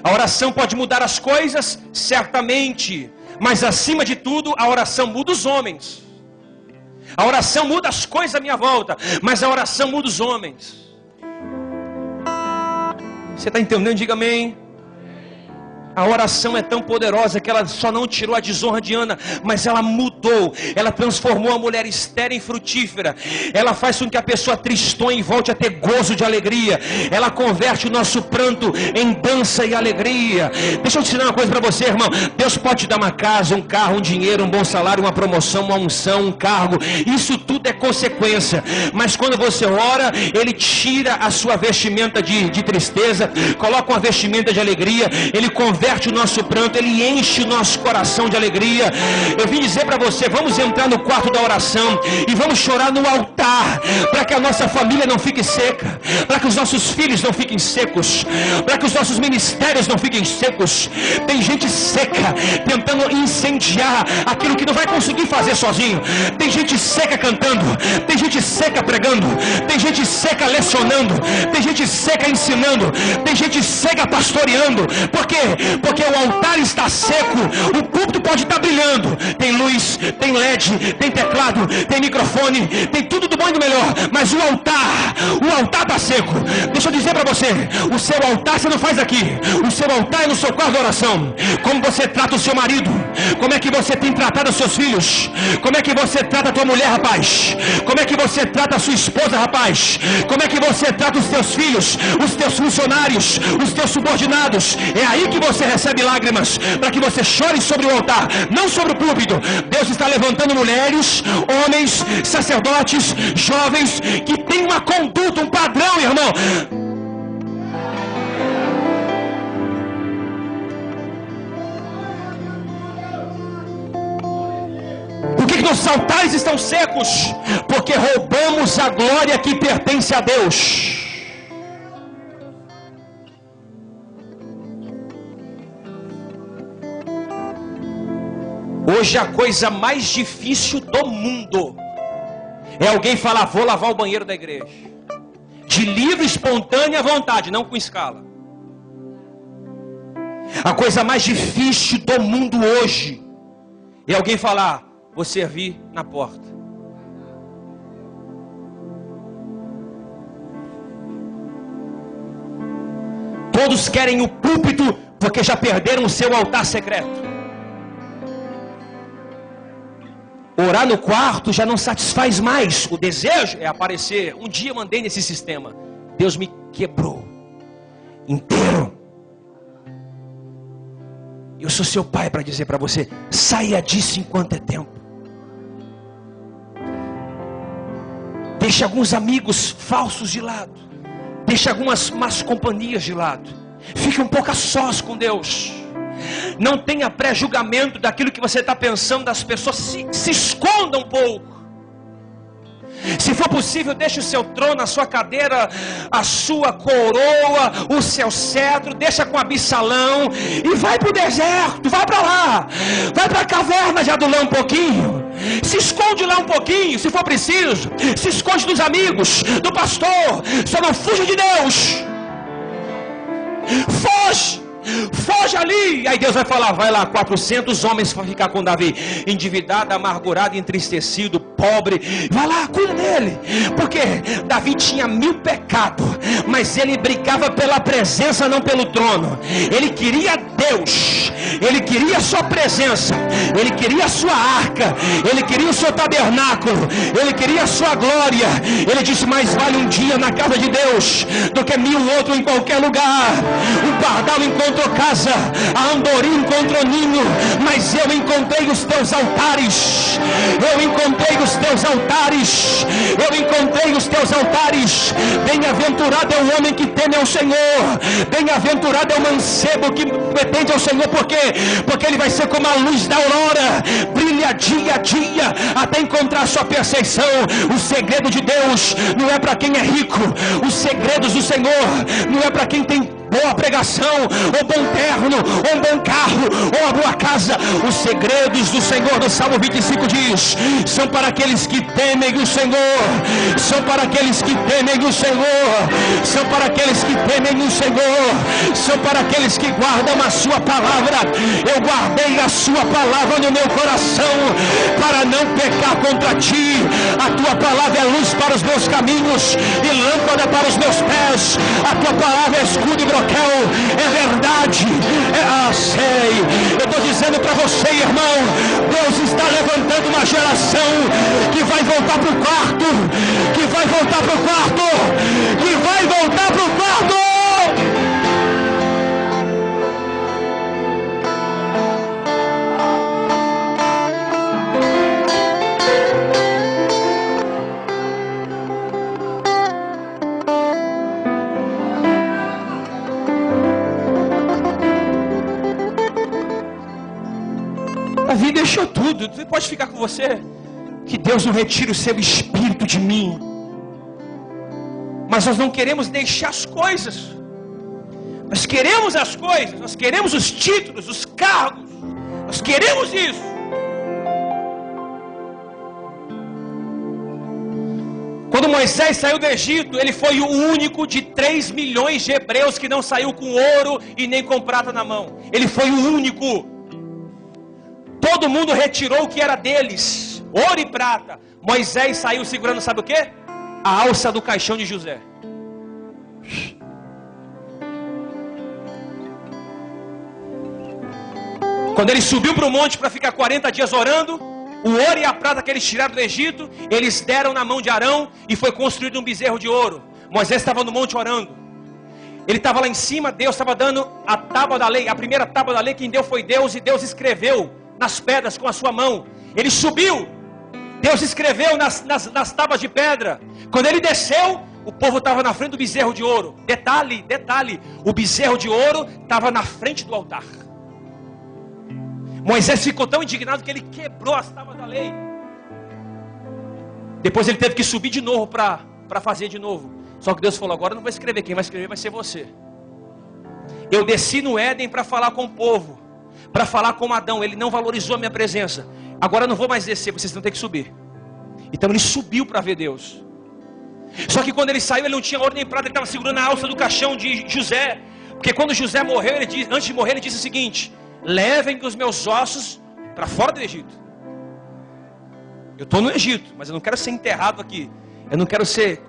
A oração pode mudar as coisas, certamente, mas acima de tudo, a oração muda os homens. A oração muda as coisas à minha volta, mas a oração muda os homens. Você está entendendo? Diga amém. A oração é tão poderosa que ela só não tirou a desonra de Ana, mas ela mudou, ela transformou a mulher estéril em frutífera. Ela faz com que a pessoa tristonha volte a ter gozo de alegria. Ela converte o nosso pranto em dança e alegria. Deixa eu te ensinar uma coisa para você, irmão. Deus pode te dar uma casa, um carro, um dinheiro, um bom salário, uma promoção, uma unção, um cargo. Isso tudo é consequência. Mas quando você ora, Ele tira a sua vestimenta de tristeza, coloca uma vestimenta de alegria. Ele converte o nosso pranto, Ele enche o nosso coração de alegria. Eu vim dizer para você: vamos entrar no quarto da oração e vamos chorar no altar, para que a nossa família não fique seca, para que os nossos filhos não fiquem secos, para que os nossos ministérios não fiquem secos. Tem gente seca tentando incendiar aquilo que não vai conseguir fazer sozinho. Tem gente seca cantando, tem gente seca pregando, tem gente seca lecionando, tem gente seca ensinando, tem gente seca pastoreando. Por quê? Porque o altar está seco, o púlpito pode estar brilhando, tem luz, tem LED, tem teclado, tem microfone, tem tudo do bom indo melhor, mas o altar está seco. Deixa eu dizer para você, o seu altar você não faz aqui, o seu altar é no seu quarto de oração. Como você trata o seu marido, como é que você tem tratado os seus filhos, como é que você trata a tua mulher, rapaz, como é que você trata a sua esposa, rapaz, como é que você trata os teus filhos, os teus funcionários, os teus subordinados. É aí que você recebe lágrimas, para que você chore sobre o altar, não sobre o púlpito. Deus está levantando mulheres, homens, sacerdotes, jovens, que têm uma conduta, um padrão, irmão. Por que nossos altares estão secos? Porque roubamos a glória que pertence a Deus. Hoje a coisa mais difícil do mundo é alguém falar, vou lavar o banheiro da igreja. De livre, espontânea vontade, não com escala. A coisa mais difícil do mundo hoje é alguém falar, vou servir na porta. Todos querem o púlpito porque já perderam o seu altar secreto. Orar no quarto já não satisfaz mais. O desejo é aparecer. Um dia eu andei nesse sistema. Deus me quebrou inteiro. Eu sou seu pai para dizer para você, saia disso enquanto é tempo. Deixe alguns amigos falsos de lado. Deixe algumas más companhias de lado. Fique um pouco a sós com Deus. Não tenha pré-julgamento daquilo que você está pensando das pessoas. Se esconda um pouco. Se for possível, deixe o seu trono, a sua cadeira, a sua coroa, o seu cetro, deixa com Absalão e vai para o deserto, vai para lá, vai para a caverna de Adulão um pouquinho, se esconde lá um pouquinho, se for preciso, se esconde dos amigos, do pastor, só não fuja de Deus, foge ali. Aí Deus vai falar, vai lá, 400 homens vão ficar com Davi, endividado, amargurado, entristecido, pobre, vai lá, cuida dele, porque Davi tinha 1000 pecados, mas ele brigava pela presença, não pelo trono. Ele queria Deus, ele queria a sua presença, ele queria a sua arca, ele queria o seu tabernáculo, ele queria a sua glória. Ele disse, mais vale um dia na casa de Deus do que 1000 outros em qualquer lugar. O pardal encontrou casa, a andorinha encontrou ninho, mas eu encontrei os teus altares, eu encontrei os teus altares, eu encontrei os teus altares. Bem-aventurado é o homem que teme ao Senhor, bem-aventurado é o mancebo que depende ao Senhor, porque ele vai ser como a luz da aurora, brilha dia a dia, até encontrar a sua perfeição. O segredo de Deus não é para quem é rico, os segredos do Senhor não é para quem tem boa pregação, ou bom terno, ou um bom carro, ou uma boa casa. Os segredos do Senhor, no Salmo 25 diz, são para aqueles que temem o Senhor, são para aqueles que temem o Senhor, são para aqueles que temem o Senhor, são para aqueles que guardam a sua palavra. Eu guardei a sua palavra no meu coração, para não pecar contra ti. A tua palavra é luz para os meus caminhos, e lâmpada para os meus pés. A tua palavra é escudo e broquel. É verdade, sei. Eu estou dizendo para você, irmão, Deus está levantando uma geração que vai voltar para o quarto, que vai voltar para o quarto, que vai voltar para o quarto. Davi deixou tudo. Você pode ficar com você. Que Deus não retire o seu espírito de mim. Mas nós não queremos deixar as coisas. Nós queremos as coisas. Nós queremos os títulos, os cargos. Nós queremos isso. Quando Moisés saiu do Egito, ele foi o único de 3 milhões de hebreus que não saiu com ouro e nem com prata na mão. Ele foi o único. Todo mundo retirou o que era deles. ouro e prata. Moisés saiu segurando, sabe o quê? A alça do caixão de José. Quando ele subiu para o monte para ficar 40 dias orando, o ouro e a prata que eles tiraram do Egito, eles deram na mão de Arão e foi construído um bezerro de ouro. Moisés estava no monte orando. Ele estava lá em cima, Deus estava dando a tábua da lei. A primeira tábua da lei quem deu foi Deus, e Deus escreveu nas pedras com a sua mão. Ele subiu, Deus escreveu nas tábuas de pedra. Quando ele desceu, o povo estava na frente do bezerro de ouro. Detalhe, o bezerro de ouro estava na frente do altar. Moisés ficou tão indignado que ele quebrou as tábuas da lei. Depois ele teve que subir de novo para fazer de novo. Só que Deus falou, agora não vai escrever, quem vai escrever vai ser você. Eu desci no Éden para falar com o povo, para falar com Adão. Ele não valorizou a minha presença. Agora eu não vou mais descer, vocês vão ter que subir. Então ele subiu para ver Deus. Só que quando ele saiu, ele não tinha ouro nem prata, ele estava segurando a alça do caixão de José. Porque quando José morreu, antes de morrer, ele disse o seguinte: levem os meus ossos para fora do Egito. Eu estou no Egito, mas eu não quero ser enterrado aqui. Eu não quero ser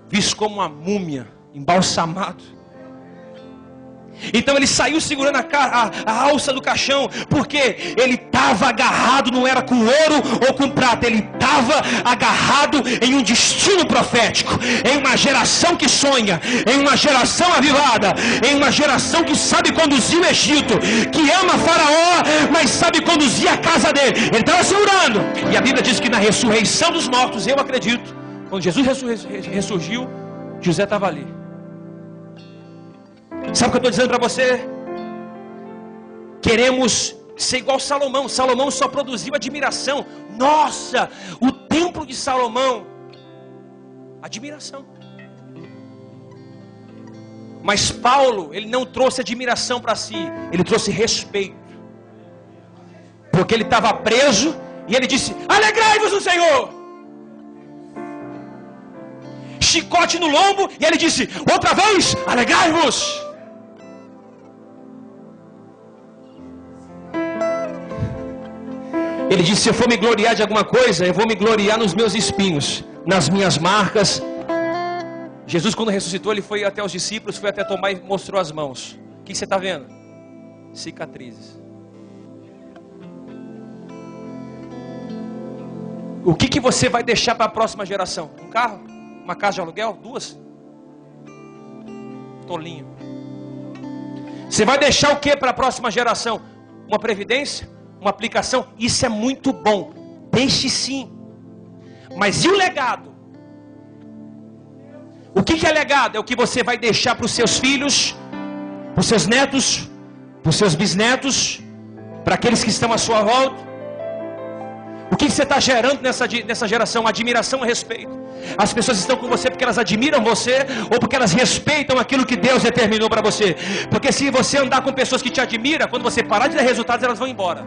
visto como uma múmia, embalsamado. Então ele saiu segurando a alça do caixão, porque ele estava agarrado, não era com ouro ou com prata, ele estava agarrado em um destino profético, em uma geração que sonha, em uma geração avivada, em uma geração que sabe conduzir o Egito, que ama Faraó, mas sabe conduzir a casa dele. Ele estava segurando, e a Bíblia diz que na ressurreição dos mortos, eu acredito, quando Jesus ressurgiu, José estava ali. Sabe o que eu estou dizendo para você? Queremos ser igual Salomão. Salomão só produziu admiração. Nossa, o templo de Salomão, admiração. Mas Paulo, ele não trouxe admiração para si, ele trouxe respeito. Porque ele estava preso e ele disse: alegrai-vos no Senhor. Chicote no lombo e ele disse: outra vez, alegrai-vos. Ele disse: se eu for me gloriar de alguma coisa, eu vou me gloriar nos meus espinhos, nas minhas marcas. Jesus, quando ressuscitou, ele foi até os discípulos, foi até Tomé e mostrou as mãos. O que você está vendo? Cicatrizes. O que você vai deixar para a próxima geração? Um carro? Uma casa de aluguel? 2? Tolinho. Você vai deixar o que para a próxima geração? Uma previdência? Uma aplicação? Isso é muito bom. Deixe sim. Mas e o legado? O que é legado? É o que você vai deixar para os seus filhos, para os seus netos, para os seus bisnetos, para aqueles que estão à sua volta. O que você está gerando nessa geração? Admiração a respeito. As pessoas estão com você porque elas admiram você, ou porque elas respeitam aquilo que Deus determinou para você. Porque se você andar com pessoas que te admiram, quando você parar de dar resultados, elas vão embora.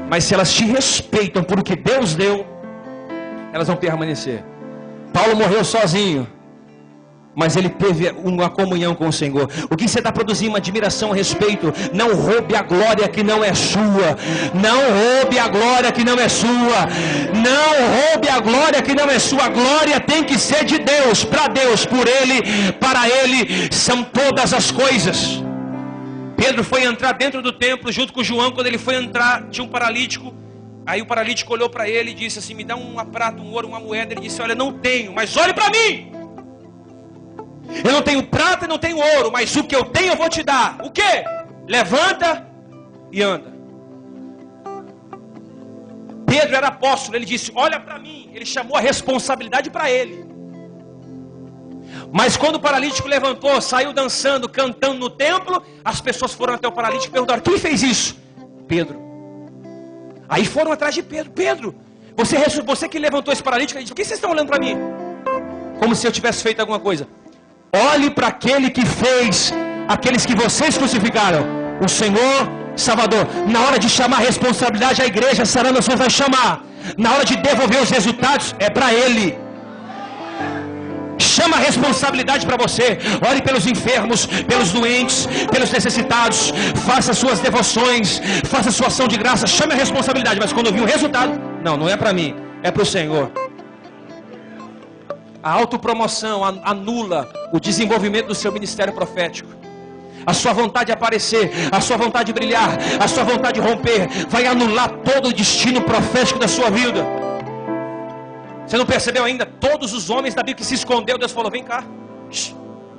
Mas se elas te respeitam por o que Deus deu, elas vão permanecer. Paulo morreu sozinho, mas ele teve uma comunhão com o Senhor. O que você está produzindo? Uma admiração a respeito. Não roube a glória que não é sua. Não roube a glória que não é sua. Não roube a glória que não é sua. A glória tem que ser de Deus, para Deus, por Ele, para Ele são todas as coisas. Pedro foi entrar dentro do templo junto com João. Quando ele foi entrar, tinha um paralítico. Aí o paralítico olhou para ele e disse assim: me dá uma prata, um ouro, uma moeda. Ele disse: olha, não tenho, mas olhe para mim. Eu não tenho prata e não tenho ouro, mas o que eu tenho eu vou te dar. O que? Levanta e anda. Pedro era apóstolo, ele disse: olha para mim. Ele chamou a responsabilidade para ele. Mas quando o paralítico levantou, saiu dançando, cantando no templo, as pessoas foram até o paralítico e perguntaram: quem fez isso? Pedro. Aí foram atrás de Pedro. Pedro, você que levantou esse paralítico, ele disse: por que vocês estão olhando para mim? Como se eu tivesse feito alguma coisa. Olhe para aquele que fez aqueles que vocês crucificaram, o Senhor Salvador. Na hora de chamar a responsabilidade, a igreja Sarana Nações vai chamar. Na hora de devolver os resultados, é para Ele. Chama a responsabilidade para você. Ore pelos enfermos, pelos doentes, pelos necessitados. Faça suas devoções, faça sua ação de graça. Chame a responsabilidade. Mas quando vir o resultado, não é para mim, é para o Senhor. A autopromoção anula o desenvolvimento do seu ministério profético. A sua vontade de aparecer, a sua vontade de brilhar, a sua vontade de romper, vai anular todo o destino profético da sua vida. Você não percebeu ainda? Todos os homens da Bíblia que se escondeu, Deus falou: vem cá.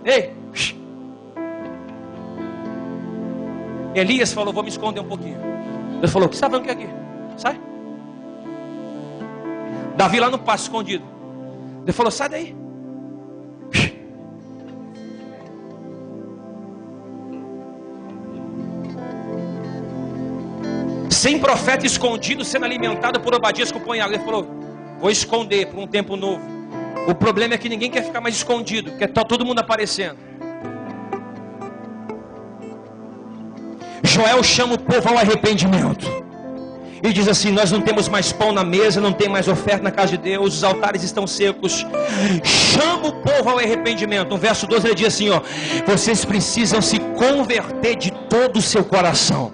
Ei. Elias falou: vou me esconder um pouquinho. Deus falou: o que você está vendo que é aqui? Sai. Davi lá no passo escondido. Deus falou: sai daí. Sem profeta escondido sendo alimentado por Obadias com pão e água. Ele falou: vou esconder por um tempo novo. O problema é que ninguém quer ficar mais escondido, quer estar todo mundo aparecendo. Joel chama o povo ao arrependimento. Ele diz assim: nós não temos mais pão na mesa, não tem mais oferta na casa de Deus, os altares estão secos. Chama o povo ao arrependimento. No verso 12 ele diz assim: vocês precisam se converter de todo o seu coração.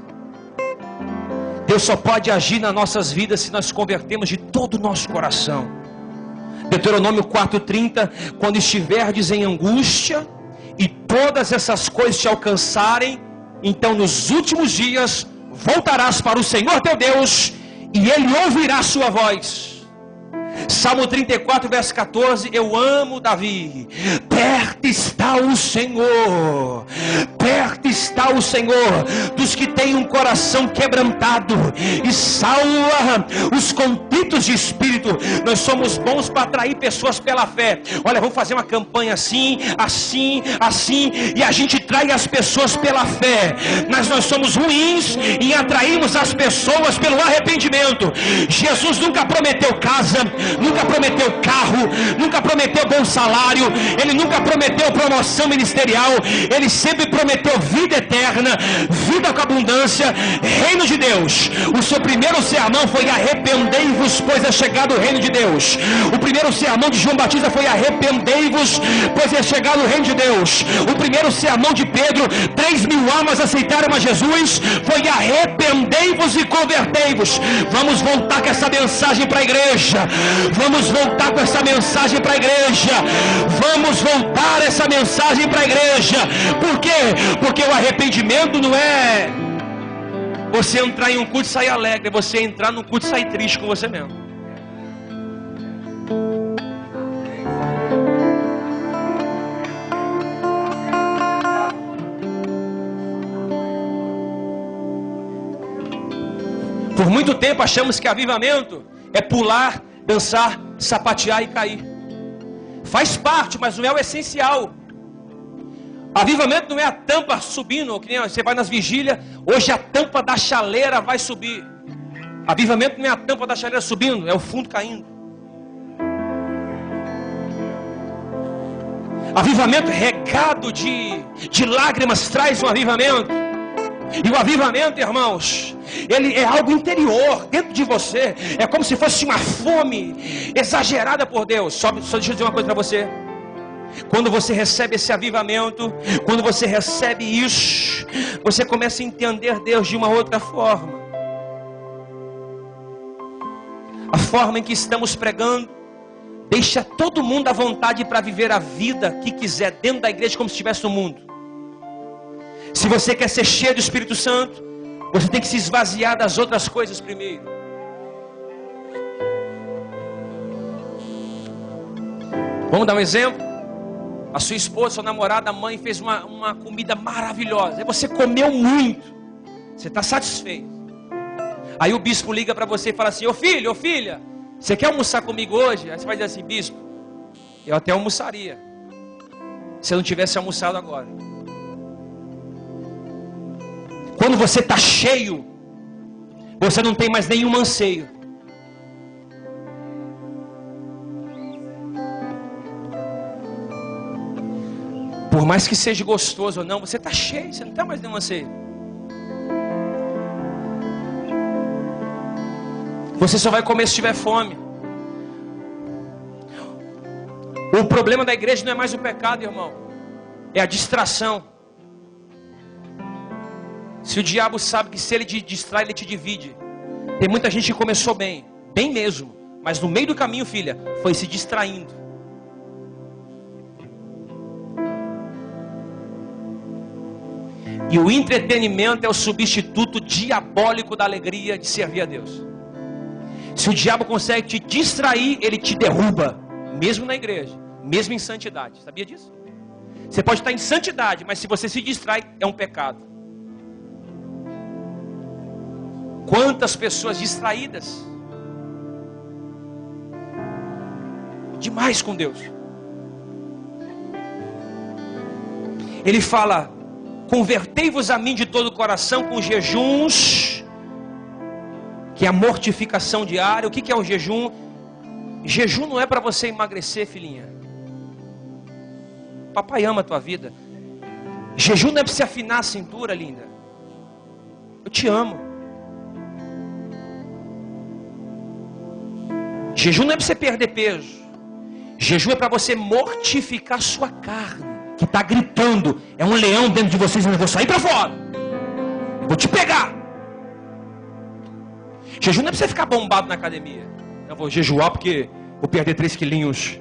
Deus só pode agir nas nossas vidas se nós convertemos de todo o nosso coração. Deuteronômio 4:30: quando estiverdes em angústia e todas essas coisas te alcançarem, então nos últimos dias voltarás para o Senhor teu Deus, e Ele ouvirá a sua voz. Salmo 34, verso 14, eu amo Davi. Perto está o Senhor, perto está o Senhor dos que têm um coração quebrantado, e salva os contritos de espírito. Nós somos bons para atrair pessoas pela fé. Olha, vamos fazer uma campanha assim, e a gente trai as pessoas pela fé. Mas nós somos ruins em atrairmos as pessoas pelo arrependimento. Jesus nunca prometeu casa, nunca prometeu carro, nunca prometeu bom salário, Ele nunca prometeu promoção ministerial. Ele sempre prometeu vida eterna, vida com abundância, reino de Deus. O seu primeiro sermão foi: arrependei-vos, pois é chegado o reino de Deus. O primeiro sermão de João Batista foi: arrependei-vos, pois é chegado o reino de Deus. O primeiro sermão de Pedro, 3.000 almas aceitaram a Jesus, foi: arrependei-vos e convertei-vos. Vamos voltar com essa mensagem para a igreja. Vamos voltar com essa mensagem para a igreja. Vamos voltar essa mensagem para a igreja. Por quê? Porque o arrependimento não é você entrar em um culto e sair alegre, é você entrar num culto e sair triste com você mesmo. Por muito tempo achamos que avivamento é pular, dançar, sapatear e cair. Faz parte, mas não é o essencial. Avivamento não é a tampa subindo, que nem você vai nas vigílias, hoje a tampa da chaleira vai subir. Avivamento não é a tampa da chaleira subindo, é o fundo caindo. Avivamento regado de lágrimas traz um avivamento. E o avivamento, irmãos, ele é algo interior, dentro de você. É como se fosse uma fome exagerada por Deus. Só deixa eu dizer uma coisa para você. Quando você recebe esse avivamento, quando você recebe isso, você começa a entender Deus de uma outra forma. A forma em que estamos pregando deixa todo mundo à vontade para viver a vida que quiser dentro da igreja, como se estivesse no mundo. Se você quer ser cheio do Espírito Santo, você tem que se esvaziar das outras coisas primeiro. Vamos dar um exemplo? A sua esposa, sua namorada, a mãe fez uma comida maravilhosa. E você comeu muito. Você está satisfeito. Aí o bispo liga para você e fala assim: ô filho, ô filha, você quer almoçar comigo hoje? Aí você vai dizer assim: bispo, eu até almoçaria, se eu não tivesse almoçado agora. Quando você está cheio, você não tem mais nenhum anseio. Por mais que seja gostoso ou não, você está cheio, você não tem mais nenhum anseio. Você só vai comer se tiver fome. O problema da igreja não é mais o pecado, irmão. É a distração. Se o diabo sabe que se ele te distrai, ele te divide. Tem muita gente que começou bem, bem mesmo, mas no meio do caminho, filha, foi se distraindo. E o entretenimento é o substituto diabólico da alegria de servir a Deus. Se o diabo consegue te distrair, ele te derruba, mesmo na igreja, mesmo em santidade. Sabia disso? Você pode estar em santidade, mas se você se distrai, é um pecado. Quantas pessoas distraídas demais com Deus. Ele fala: convertei-vos a mim de todo o coração com jejuns, que é a mortificação diária. O que é o jejum? Jejum não é para você emagrecer, filhinha. Papai ama a tua vida. Jejum não é para você afinar a cintura, linda. Eu te amo. Jejum não é para você perder peso. Jejum é para você mortificar sua carne, que está gritando. É um leão dentro de vocês, eu vou sair para fora, vou te pegar. Jejum não é para você ficar bombado na academia. Eu vou jejuar porque vou perder 3 quilinhos,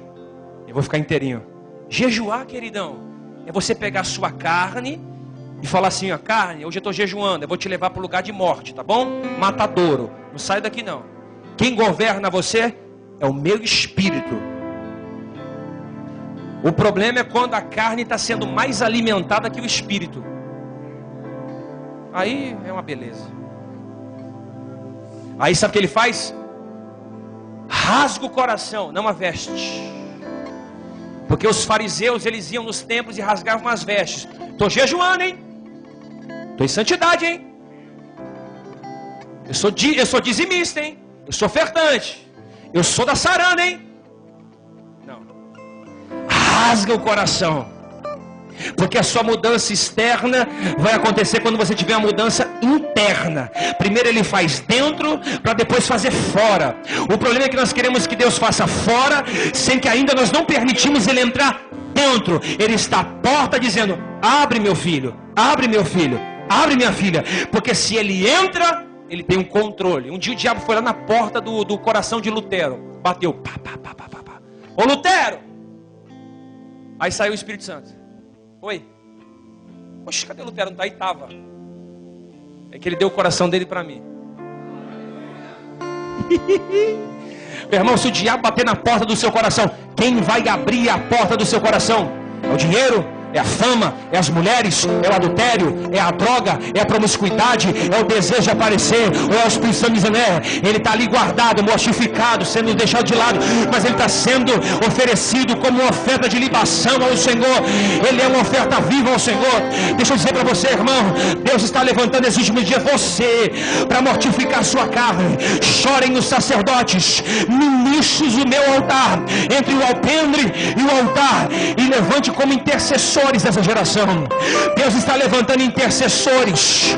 eu vou ficar inteirinho. Jejuar, queridão, é você pegar a sua carne e falar assim: ó, carne, hoje eu estou jejuando, eu vou te levar para o lugar de morte, tá bom? Matadouro, não sai daqui não. Quem governa você é o meu espírito. O problema é quando a carne está sendo mais alimentada que o espírito. Aí é uma beleza. Aí sabe o que ele faz? Rasga o coração, não a veste. Porque os fariseus, eles iam nos templos e rasgavam as vestes. Estou jejuando, hein? Estou em santidade, hein? Eu sou dizimista, hein? Eu sou ofertante. Eu sou da sarana, hein? Não. Rasga o coração. Porque a sua mudança externa vai acontecer quando você tiver uma mudança interna. Primeiro ele faz dentro, para depois fazer fora. O problema é que nós queremos que Deus faça fora, sem que ainda nós não permitimos ele entrar dentro. Ele está à porta dizendo: abre meu filho, abre meu filho, abre minha filha. Porque se ele entra, ele tem um controle. Um dia o diabo foi lá na porta do coração de Lutero, bateu, pá, pá, pá, pá, pá. Ô Lutero! Aí saiu o Espírito Santo. Oi. Poxa, cadê o Lutero? Não tá aí? Tava. É que ele deu o coração dele para mim. Meu irmão, se o diabo bater na porta do seu coração, quem vai abrir a porta do seu coração? É o dinheiro? É a fama, é as mulheres, é o adultério, é a droga, é a promiscuidade, é o desejo de aparecer, ou é o Espírito Santo dizendo: ele está ali guardado, mortificado, sendo deixado de lado, mas ele está sendo oferecido como uma oferta de libação ao Senhor. Ele é uma oferta viva ao Senhor. Deixa eu dizer para você, irmão, Deus está levantando esses últimos dias você para mortificar sua carne. Chorem os sacerdotes, ministros do meu altar, entre o alpendre e o altar, e levante como intercessor dessa geração. Deus está levantando intercessores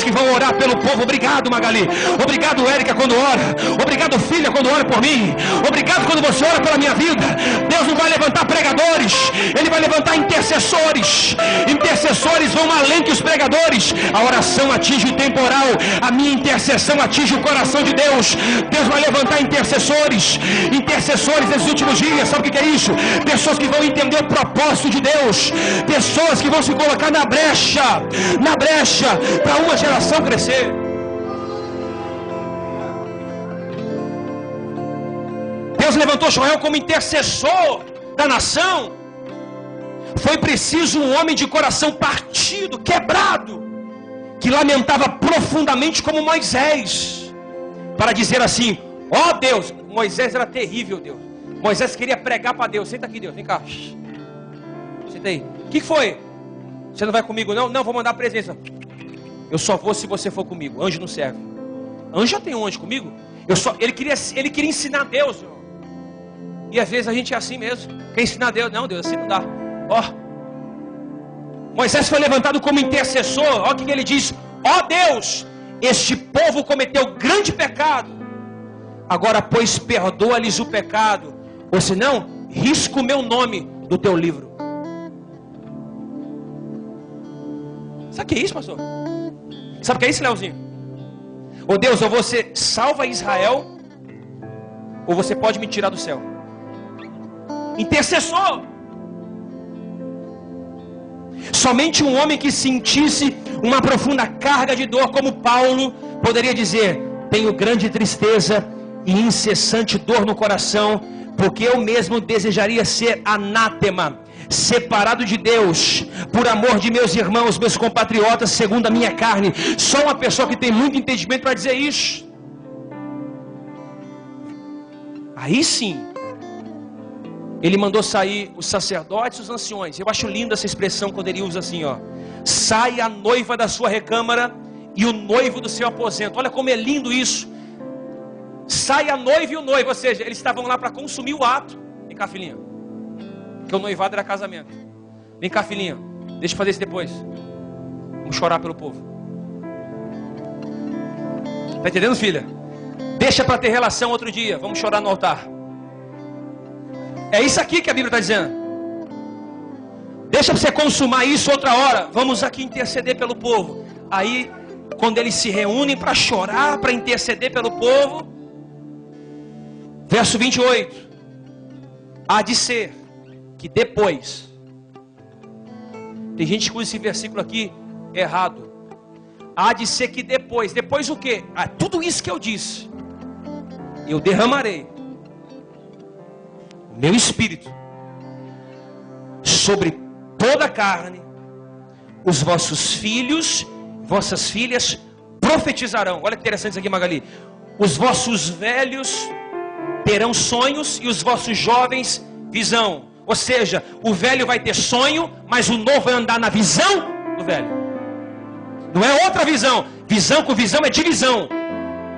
que vão orar pelo povo. Obrigado, Magali. Obrigado, Érica, quando ora. Obrigado, filha, quando ora por mim. Obrigado quando você ora pela minha vida. Deus não vai levantar pregadores, Ele vai levantar intercessores. Intercessores vão além que os pregadores. A oração atinge o temporal, a minha intercessão atinge o coração de Deus. Deus vai levantar intercessores nesses últimos dias. Sabe o que é isso? Pessoas que vão entender o propósito de Deus, pessoas que vão se colocar na brecha para uma geração crescer. Deus levantou Joel como intercessor da nação. Foi preciso um homem de coração partido, quebrado, que lamentava profundamente como Moisés, para dizer assim: ó Deus. Moisés era terrível, Deus. Moisés queria pregar para Deus. Senta aqui, Deus, vem cá. Senta aí. O que foi? Você não vai comigo não? Não, vou mandar a presença. Eu só vou se você for comigo. Anjo não serve. Anjo já tem um anjo comigo. Ele queria ensinar Deus, irmão. E às vezes a gente é assim mesmo. Quer ensinar Deus? Não, Deus, assim não dá. Ó. Moisés foi levantado como intercessor. Olha o que ele diz: ó Deus, este povo cometeu grande pecado. Agora, pois, perdoa-lhes o pecado, ou senão risca o meu nome do teu livro. Sabe o que é isso, pastor? Sabe o que é isso, Leozinho? Ô Deus, ou você salva Israel, ou você pode me tirar do céu. Intercessor. Somente um homem que sentisse uma profunda carga de dor, como Paulo, poderia dizer: tenho grande tristeza e incessante dor no coração, porque eu mesmo desejaria ser anátema, separado de Deus, por amor de meus irmãos, meus compatriotas, segundo a minha carne. Só uma pessoa que tem muito entendimento para dizer isso. Aí sim, ele mandou sair os sacerdotes e os anciões. Eu acho linda essa expressão quando ele usa assim, ó: sai a noiva da sua recâmara e o noivo do seu aposento. Olha como é lindo isso. Sai a noiva e o noivo, ou seja, eles estavam lá para consumir o ato. Vem cá, filhinha, porque o noivado era casamento. Vem cá, filhinha, deixa eu fazer isso depois. Vamos chorar pelo povo. Tá entendendo, filha? Deixa para ter relação outro dia. Vamos chorar no altar. É isso aqui que a Bíblia está dizendo. Deixa você consumar isso outra hora. Vamos aqui interceder pelo povo. Aí, quando eles se reúnem para chorar, para interceder pelo povo, verso 28. Há de ser que depois, tem gente que usa esse versículo aqui errado. Há de ser que depois o quê? Tudo isso que eu disse, eu derramarei meu espírito sobre toda a carne. Os vossos filhos, vossas filhas profetizarão. Olha que interessante isso aqui, Magali. Os vossos velhos terão sonhos e os vossos jovens visão. Ou seja, o velho vai ter sonho, mas o novo vai andar na visão do velho. Não é outra visão. Visão com visão é divisão.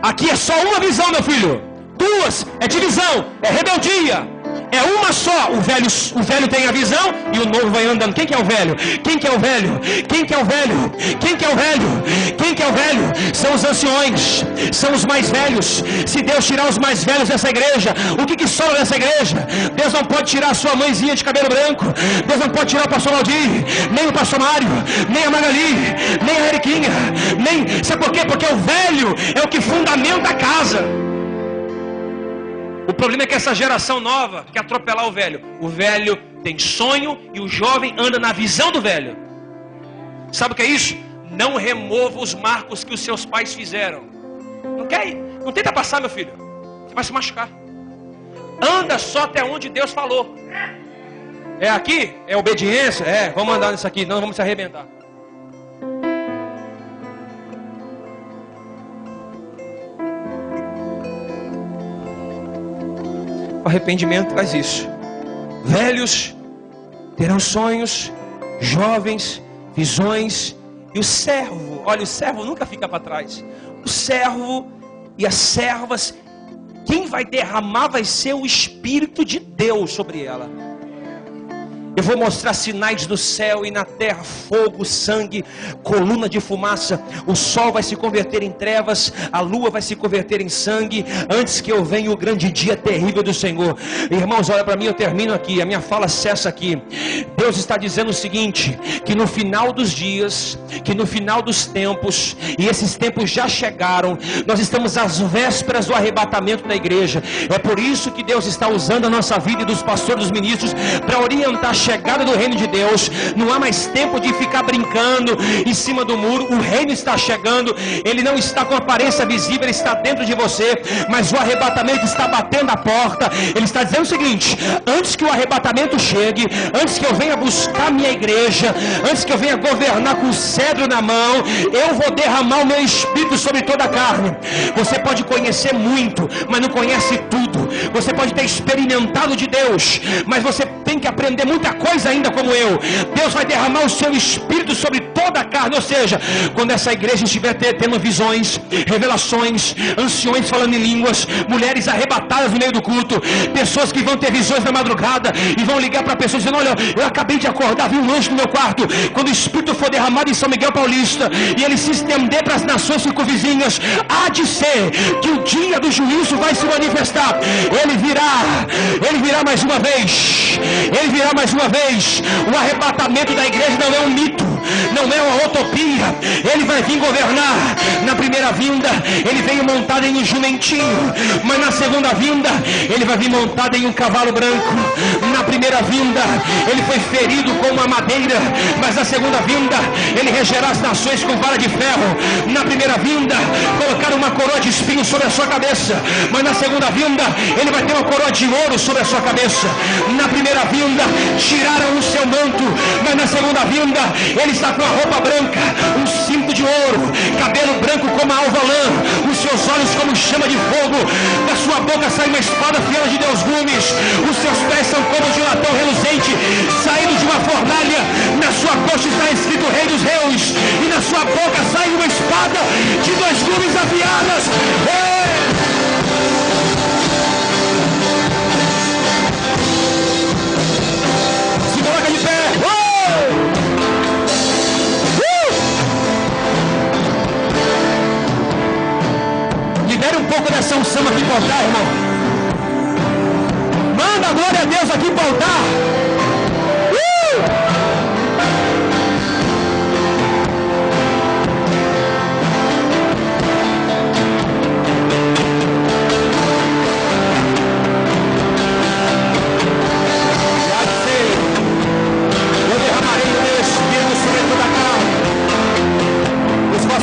Aqui é só uma visão, meu filho. Duas é divisão, é rebeldia. É uma só. O velho tem a visão e o novo vai andando. Quem que é o velho? Quem que é o velho? Quem que é o velho? Quem que é o velho? Quem que é o velho? São os anciões, são os mais velhos. Se Deus tirar os mais velhos dessa igreja, o que sobra dessa igreja? Deus não pode tirar a sua mãezinha de cabelo branco. Deus não pode tirar o pastor Aldir, nem o pastor Mário, nem a Magali, nem a Eriquinha, nem... Sabe por quê? Porque o velho é o que fundamenta a casa. O problema é que essa geração nova quer atropelar o velho. O velho tem sonho e o jovem anda na visão do velho. Sabe o que é isso? Não remova os marcos que os seus pais fizeram. Não quer ir? Não tenta passar, meu filho. Você vai se machucar. Anda só até onde Deus falou. É aqui? É obediência? É, vamos andar nisso aqui, não vamos se arrebentar. O arrependimento traz isso. Velhos terão sonhos, jovens visões, e o servo, olha, o servo nunca fica para trás. O servo e as servas, quem vai derramar vai ser o Espírito de Deus sobre ela. Eu vou mostrar sinais no céu e na terra, fogo, sangue, coluna de fumaça. O sol vai se converter em trevas, a lua vai se converter em sangue, antes que eu venha o grande dia terrível do Senhor. Irmãos, olha para mim, eu termino aqui, a minha fala cessa aqui. Deus está dizendo o seguinte, que no final dos dias, que no final dos tempos, e esses tempos já chegaram, nós estamos às vésperas do arrebatamento da igreja. É por isso que Deus está usando a nossa vida e dos pastores, dos ministros, para orientar a chegada do reino de Deus. Não há mais tempo de ficar brincando em cima do muro. O reino está chegando. Ele não está com aparência visível, ele está dentro de você, mas o arrebatamento está batendo a porta. Ele está dizendo o seguinte: antes que o arrebatamento chegue, antes que eu venha buscar minha igreja, antes que eu venha governar com o cedro na mão, eu vou derramar o meu espírito sobre toda a carne. Você pode conhecer muito, mas não conhece tudo. Você pode ter experimentado de Deus, mas você tem que aprender muita coisa ainda como eu. Deus vai derramar o seu Espírito sobre toda a carne. Ou seja, quando essa igreja estiver tendo visões, revelações, anciões falando em línguas, mulheres arrebatadas no meio do culto, pessoas que vão ter visões na madrugada e vão ligar para pessoas dizendo: olha, eu acabei de acordar, vi um anjo no meu quarto. Quando o Espírito for derramado em São Miguel Paulista e ele se estender para as nações circunvizinhas, há de ser que o dia do juízo vai se manifestar. Ele virá mais uma vez. Ele virá mais uma vez. O arrebatamento da igreja não é um mito, não é uma utopia. Ele vai vir governar. Na primeira vinda ele veio montado em um jumentinho, mas na segunda vinda ele vai vir montado em um cavalo branco. Na primeira vinda ele foi ferido com uma madeira, mas na segunda vinda ele regerá as nações com vara de ferro. Na primeira vinda colocaram uma coroa de espinhos sobre a sua cabeça, mas na segunda vinda ele vai ter uma coroa de ouro sobre a sua cabeça. Na primeira vinda tiraram o seu manto, mas na segunda vinda ele está com a roupa branca, um cinto de ouro, cabelo branco como a alva lã, os seus olhos como chama de fogo, da sua boca sai uma espada afiada de Deus gumes, os seus pés são como de um latão reluzente saindo de uma fornalha, na sua coxa está escrito Rei dos Reis, e na sua boca sai uma espada de 2 gumes afiadas. Se coloca de pé. Libere um pouco dessa unção aqui para o altar, irmão. Manda a glória a Deus aqui para o altar.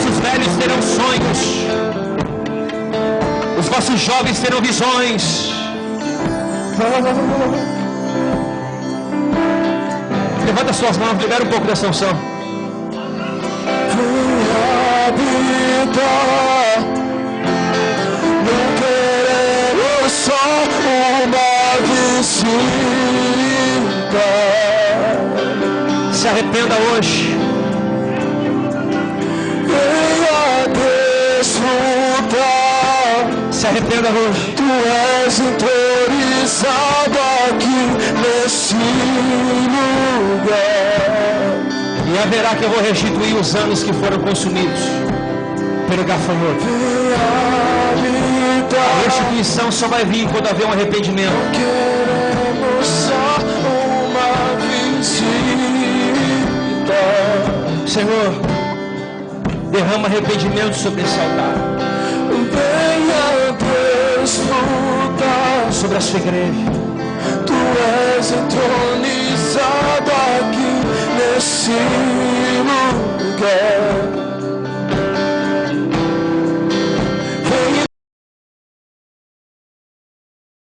Os velhos terão sonhos, os vossos jovens terão visões. Levanta suas mãos, libera um pouco dessa unção. Não queremos só uma visita. Se arrependa hoje. Se arrependa hoje. Tu és autorizado aqui nesse lugar. E haverá que eu vou restituir os anos que foram consumidos pelo gafanhoto. A restituição só vai vir quando haver um arrependimento. Queremos só uma visita. Senhor, derrama arrependimento sobre esse altar. Venha desfrutar sobre a sua igreja. Tu és entronizado aqui nesse lugar.